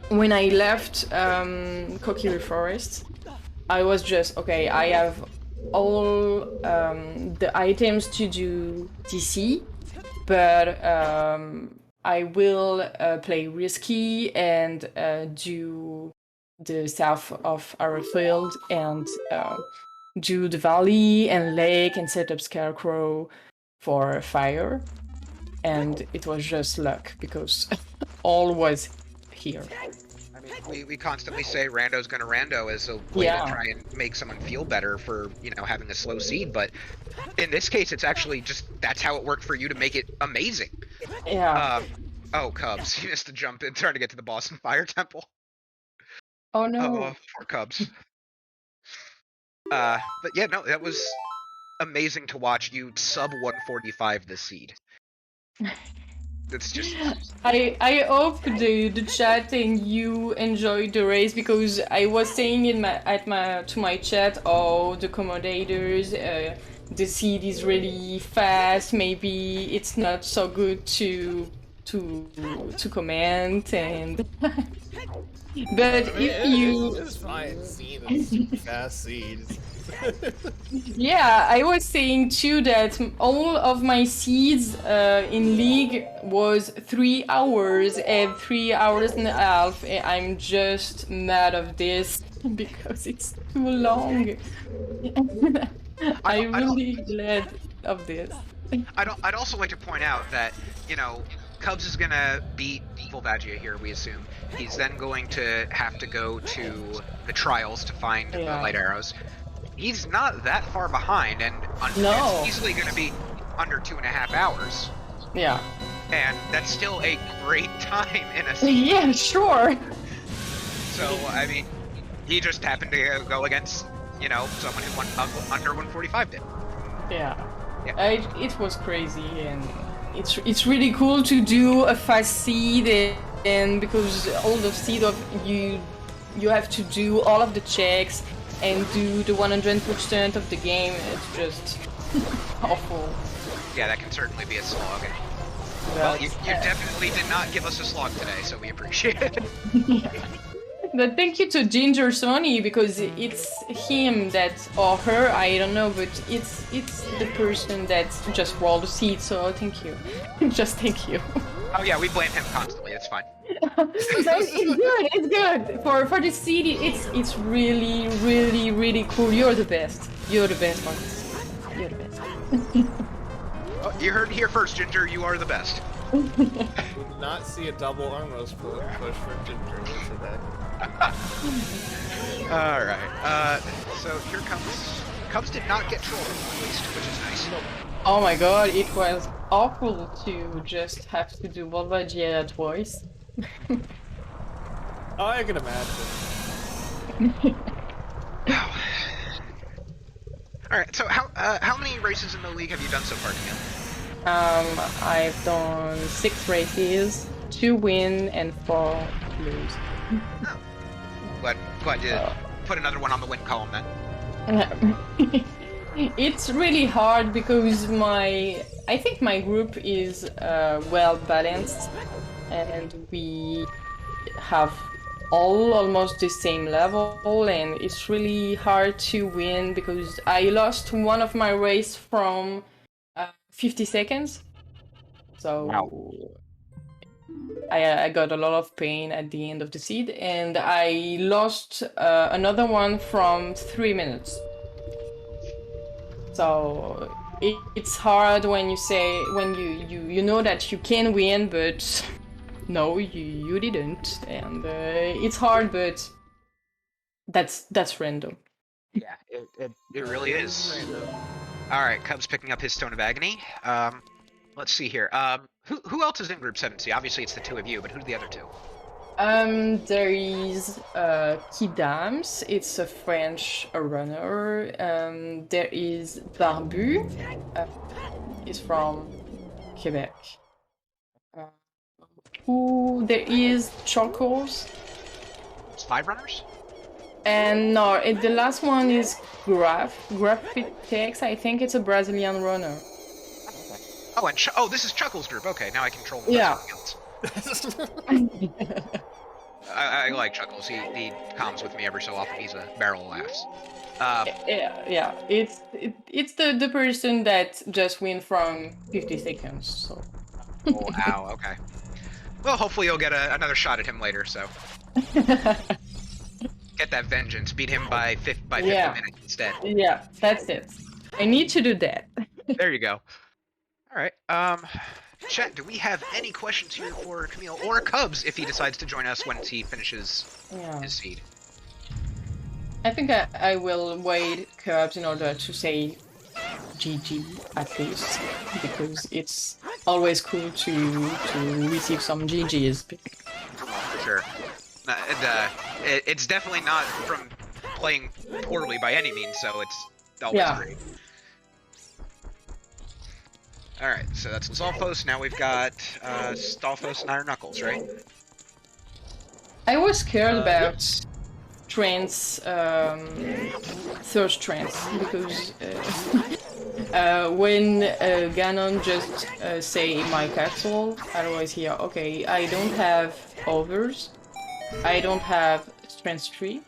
left Kokiri Forest, I was just, okay, I have all the items to do DC, but I will play risky and do the south of Arrowfield and do the valley and lake and set up Scarecrow for fire. And it was just luck, because all was here.
I mean, we constantly say rando's gonna rando as a way to try and make someone feel better for, having a slow seed, but in this case, it's actually just, that's how it worked for you to make it amazing.
Yeah.
Oh, Cubs, he missed the jump in trying to get to the boss in Fire Temple.
Oh no.
Oh, poor Cubs. But yeah, no, that was amazing to watch you sub 145 this seed. It's just...
I hope the chat and you enjoyed the race, because I was saying to my chat, oh, the accommodators, the seed is really fast, maybe it's not so good to to comment and. But if you,
it's fine. Seed is super fast seeds.
yeah, I was saying too that all of my seeds in League was 3 hours and 3 hours and a half. And I'm just mad of this because it's too long. I'm really glad of this.
I'd also like to point out that, you know, Cubs is gonna beat Volvagia here, we assume. He's then going to have to go to the trials to find light arrows. He's not that far behind, and it's easily gonna be under 2.5 hours.
Yeah.
And that's still a great time in a season.
Yeah, sure.
So, I mean, he just happened to go against, you know, someone who won under 145 did.
Yeah. It was crazy, and it's really cool to do a fast seed, and because all the seed of you have to do all of the checks and do the 100% of the game. It's just awful.
Yeah, that can certainly be a slog. Well, you definitely did not give us a slog today, so we appreciate it.
But thank you to Ginger Sony, because it's him that, or her, I don't know, but it's the person that just rolled the seed, so thank you. Just thank you.
Oh yeah, we blame him constantly, it's fine.
It's good. For the seed, it's really, really, really cool. You're the best. You're the best, Marcus. You're the best.
Oh, you heard it here first, Ginger, you are the best.
Did not see a double arm roast push for Ginger today.
Alright, so here comes... Cubs did not get trolled, at least, which is nice.
Oh my god, it was awful to just have to do Volvagia twice.
Oh, I can imagine.
Alright, so how many races in the league have you done so far, Camille?
I've done 6 races, 2 win and 4 lose.
Oh. Glad you put another one on the win column then.
It's really hard because I think my group is well balanced, and we have all almost the same level, and it's really hard to win because I lost one of my race from 50 seconds. So
wow.
I got a lot of pain at the end of the seed, and I lost another one from 3 minutes. So it's hard when you say, when you know that you can win, but no, you didn't, and it's hard, but that's random.
Yeah, it really is. Alright, Cubs picking up his Stone of Agony. Let's see here. Who else is in Group 7C? Obviously it's the two of you, but who are the other two?
There is Kidams, it's a French runner. There is Barbu, he's from Quebec. There is Chocos.
It's 5 runners?
And no, the last one is Graphics. I think it's a Brazilian runner.
Oh, and this is Chuckle's group. Okay, now I control the else. I like Chuckles. He comms with me every so often. He's a barrel of laughs.
Yeah. It's the person that just win from 50 seconds. So.
Oh, ow. Okay. Well, hopefully you'll get another shot at him later. So. Get that vengeance. Beat him by 50 minutes instead.
Yeah, that's it. I need to do that.
There you go. All right. Chat, do we have any questions here for Camille or Cubs if he decides to join us once he finishes his seed?
I think I will wait Cubs in order to say GG at least, because it's always cool to receive some GGs.
Sure. It's definitely not from playing poorly by any means, so it's always great. Alright, so that's Zolfos. Now we've got Stalfos and Iron Knuckles, right?
I was scared about trance, thirst trance, because when Ganon just say my castle, I always hear, okay, I don't have overs, I don't have strength 3.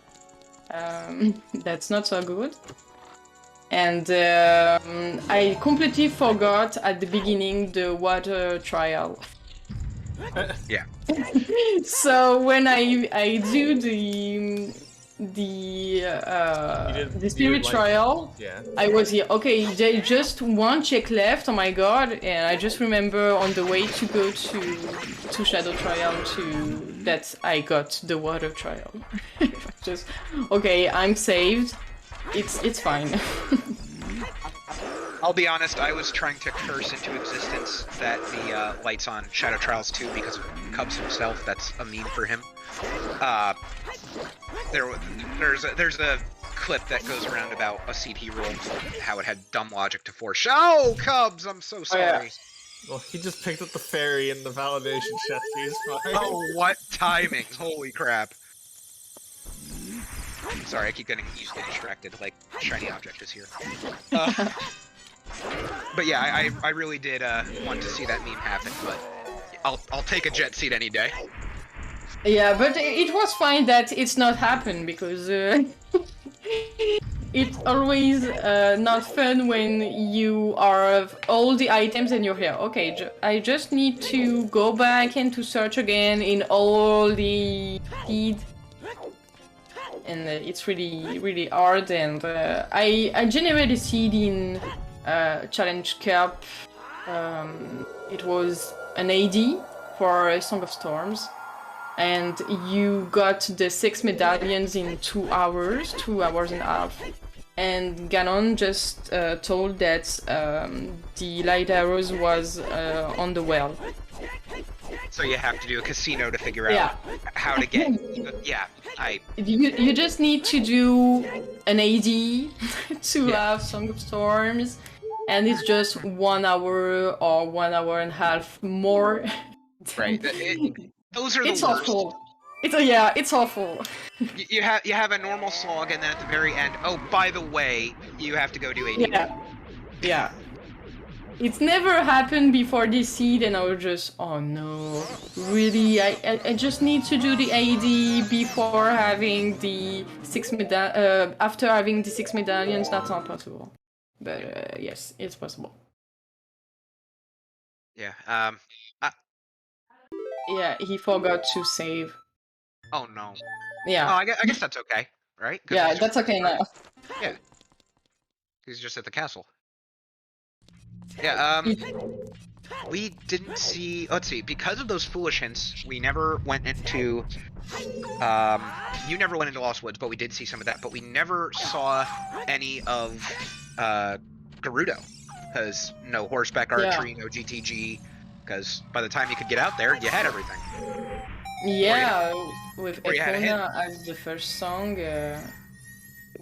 That's not so good. And I completely forgot at the beginning the water trial.
Yeah.
So when I do the spirit trial,
yeah.
I was here. Okay, just one check left. Oh my god! And I just remember on the way to go to Shadow Trial that I got the water trial. Just okay, I'm saved. It's fine.
I'll be honest, I was trying to curse into existence that the lights on Shadow Trials 2 because of Cubs himself. That's a meme for him. There's a clip that goes around about a seed he rolled, how it had dumb logic to force. Oh, Cubs, I'm so sorry.
Oh, yeah.
Well, he just picked up the fairy in the validation chest. He's fine.
Oh, what timing! Holy crap. Sorry, I keep getting distracted, like, shiny object is here. But yeah, I really did want to see that meme happen, but I'll take a jet seat any day.
Yeah, but it was fine that it's not happened because it's always not fun when you are all the items and you're here. Okay, I just need to go back and to search again in all the feed. And it's really hard, and I generated a seed in Challenge Cup. It was an AD for Song of Storms, and you got the 6 medallions in 2 hours, 2 hours and a half. And Ganon just told that the light arrows was on the well.
So you have to do a casino to figure out how to get. Yeah,
You just need to do an AD to have Song of Storms, and it's just 1 hour or 1 hour and a half more.
Right. Those are the
it's
worst.
Awful. It's awful.
You have a normal slog, and then at the very end, oh, by the way, you have to go do AD.
Yeah. It's never happened before this seed, and I was just, oh no, really? I just need to do the AD before having the 6 after having the 6 medallions. That's not possible. But yes, it's possible.
Yeah.
Yeah, he forgot to save.
Oh no.
Yeah.
Oh, I guess that's okay, right?
Yeah, that's okay now.
Yeah. He's just at the castle. Yeah, we didn't see, let's see, because of those foolish hints, we never went into, you never went into Lost Woods, but we did see some of that, but we never saw any of, Gerudo, because no horseback archery, no GTG, because by the time you could get out there, you had everything.
Yeah, with Epona as the first song,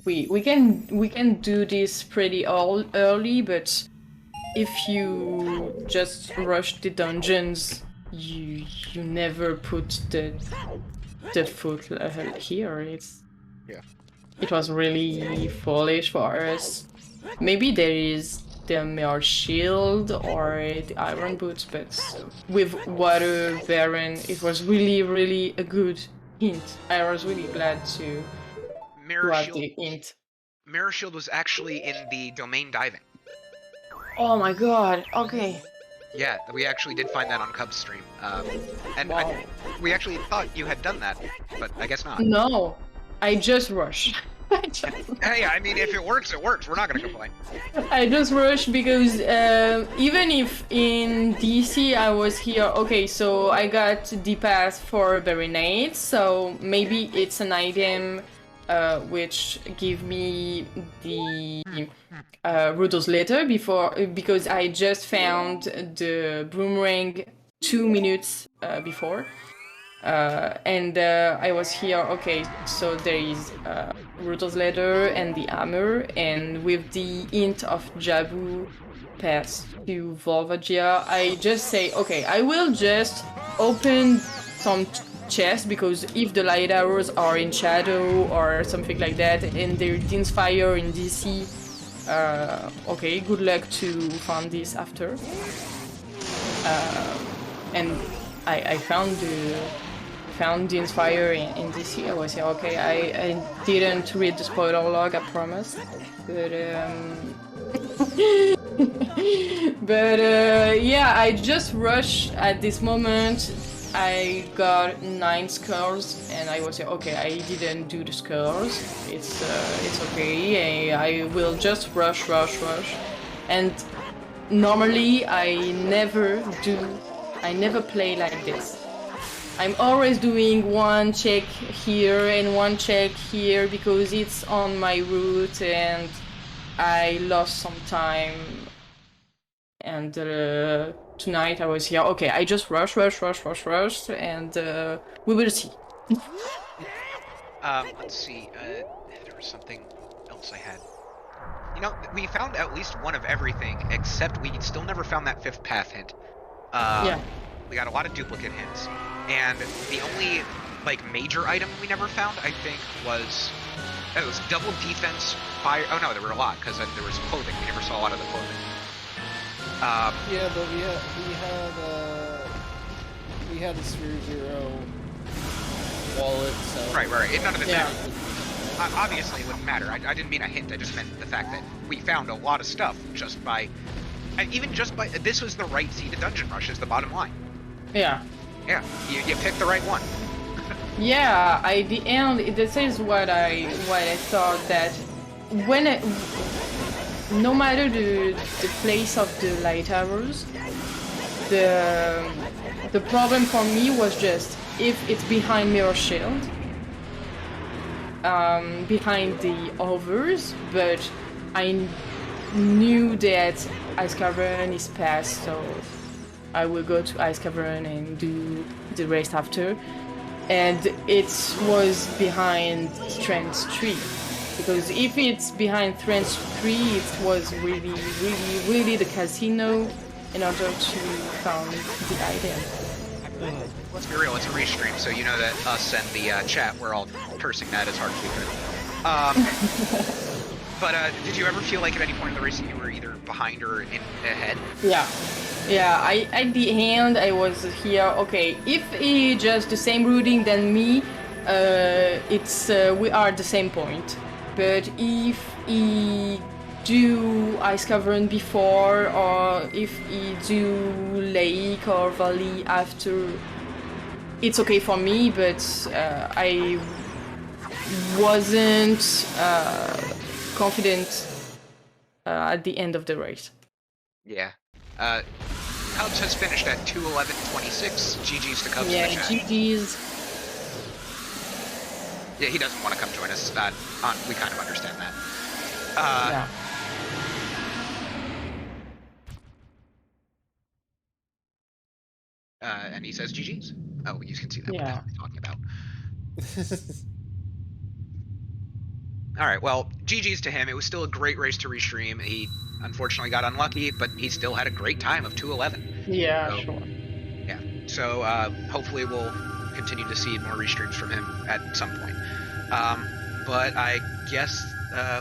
we can do this pretty early, but if you just rush the dungeons, you never put the foot here. It was really foolish for us. Maybe there is the Mere Shield or the Iron Boots, but with Water Baron, it was really a good hint. I was really glad to have the hint.
Mirror Shield was actually in the domain diving.
Oh my god, okay.
Yeah, we actually did find that on Cubs stream. And
wow.
We actually thought you had done that, but I guess not.
No, I just rushed.
Hey, I mean, if it works, it works. We're not gonna complain.
I just rushed because even if in DC I was here, okay, so I got the pass for Baronade, so maybe it's an item which give me the Rudo's letter because I just found the boomerang 2 minutes before. And I was here, okay, so there is Ruto's letter and the hammer, and with the hint of Jabu pass to Volvagia, I just say, okay, I will just open some chests, because if the light arrows are in shadow or something like that, and they didn't fire in DC, okay, good luck to find this after. And I found the Inspire in DC. I was okay. I didn't read the spoiler log, I promise. But but yeah, I just rushed at this moment. I got 9 scores, and I was okay. I didn't do the scores. It's okay. I will just rush, and normally I never play like this. I'm always doing one check here and one check here because it's on my route and I lost some time. And tonight I was here. Okay, I just rush, and we will see.
Let's see. There was something else I had. You know, we found at least one of everything, except we still never found that 5th path hint.
Yeah.
We got a lot of duplicate hints, and the only like major item we never found, I think, was it was double defense fire. Oh no, there were a lot because there was clothing. We never saw a lot of the clothing.
Yeah, but we had a Sphere Zero wallet, so
Right. None of it
Yeah.
mattered. Obviously, it wouldn't matter. I didn't mean a hint. I just meant the fact that we found a lot of stuff just by, and even just by this was the right seed to dungeon rush is the bottom line.
Yeah.
Yeah, you picked the right one.
Yeah, the end. This is what I thought that when no matter the place of the light arrows, the problem for me was just if it's behind Mirror Shield, behind the others, but I knew that Ice Cavern is past, so I will go to Ice Cavern and do the rest after. And it was behind Strength 3. Because if it's behind Strength 3, it was really the casino in order to find the item.
Let's be real, it's a restream, so you know that us and the chat, we're all cursing that as hard as we could. But did you ever feel like at any point in the race that you were either behind or ahead?
Yeah. At the end I was here. Okay, if he just the same routing than me, it's we are at the same point. But if he do Ice Cavern before, or if he do Lake or Valley after, it's okay for me. But I wasn't confident at the end of the race.
Yeah. Cubs has finished at 2:11.26. GG's to Cubs
Yeah,
in the chat.
GG's.
Yeah, he doesn't want to come join us. We kind of understand that.
Yeah.
And he says GG's. Oh, you can see that.
Yeah.
What the hell are you talking about? All right, well, GG's to him. It was still a great race to restream. He unfortunately got unlucky, but he still had a great time of 2:11.
Yeah,
So,
sure.
Yeah, so hopefully we'll continue to see more restreams from him at some point. But I guess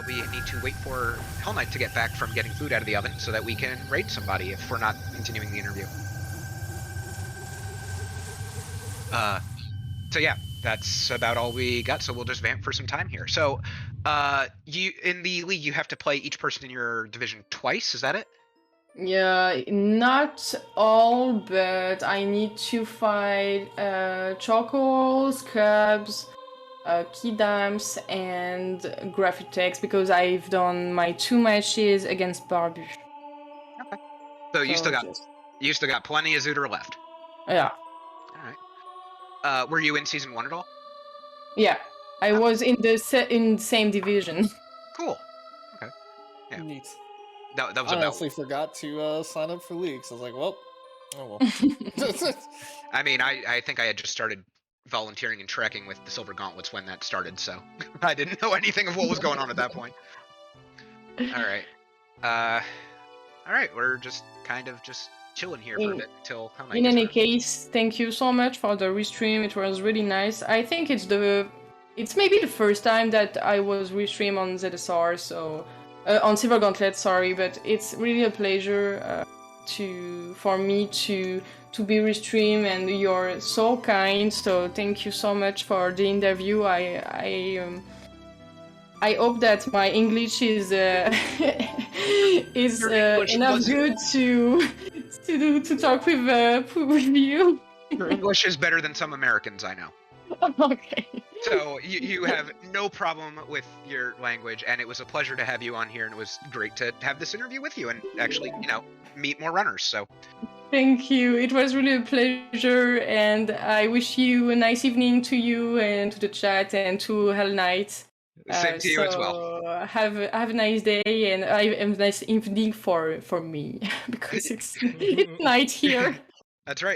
we need to wait for Hell Knight to get back from getting food out of the oven so that we can raid somebody if we're not continuing the interview. So yeah, that's about all we got. So we'll just vamp for some time here. So you in the league, you have to play each person in your division twice. Is that it?
Yeah, not all, but I need to fight Chocos, Cubs, Kidams, and Graphitex because I've done my 2 matches against Barbu.
Okay. So you still got plenty of Zooter left.
Yeah.
All right. Were you in season 1 at all?
Yeah, I was in the same division.
Cool. Okay. Yeah.
Neat.
That was
I
about.
honestly forgot to sign up for leagues. I was like, well, oh well.
I mean, I think I had just started volunteering and trekking with the Silver Gauntlets when that started, so I didn't know anything of what was going on at that point. All right. All right, we're just kind of just chilling here for a bit until Hell Knight
In
gets
any
back.
case, thank you so much for the restream. It was really nice. I think it's maybe the first time that I was restream on ZSR, so On Silver Gauntlet, sorry, but it's really a pleasure for me to be restreamed, and you're so kind. So thank you so much for the interview. I hope that my English is enough good to talk with you.
Your English is better than some Americans I know.
Okay.
So you have no problem with your language, and it was a pleasure to have you on here, and it was great to have this interview with you and actually, meet more runners. So
thank you. It was really a pleasure, and I wish you a nice evening to you and to the chat and to Hell Knight.
Same to you as well.
Have a nice day and a nice evening for me because it's night here.
That's right.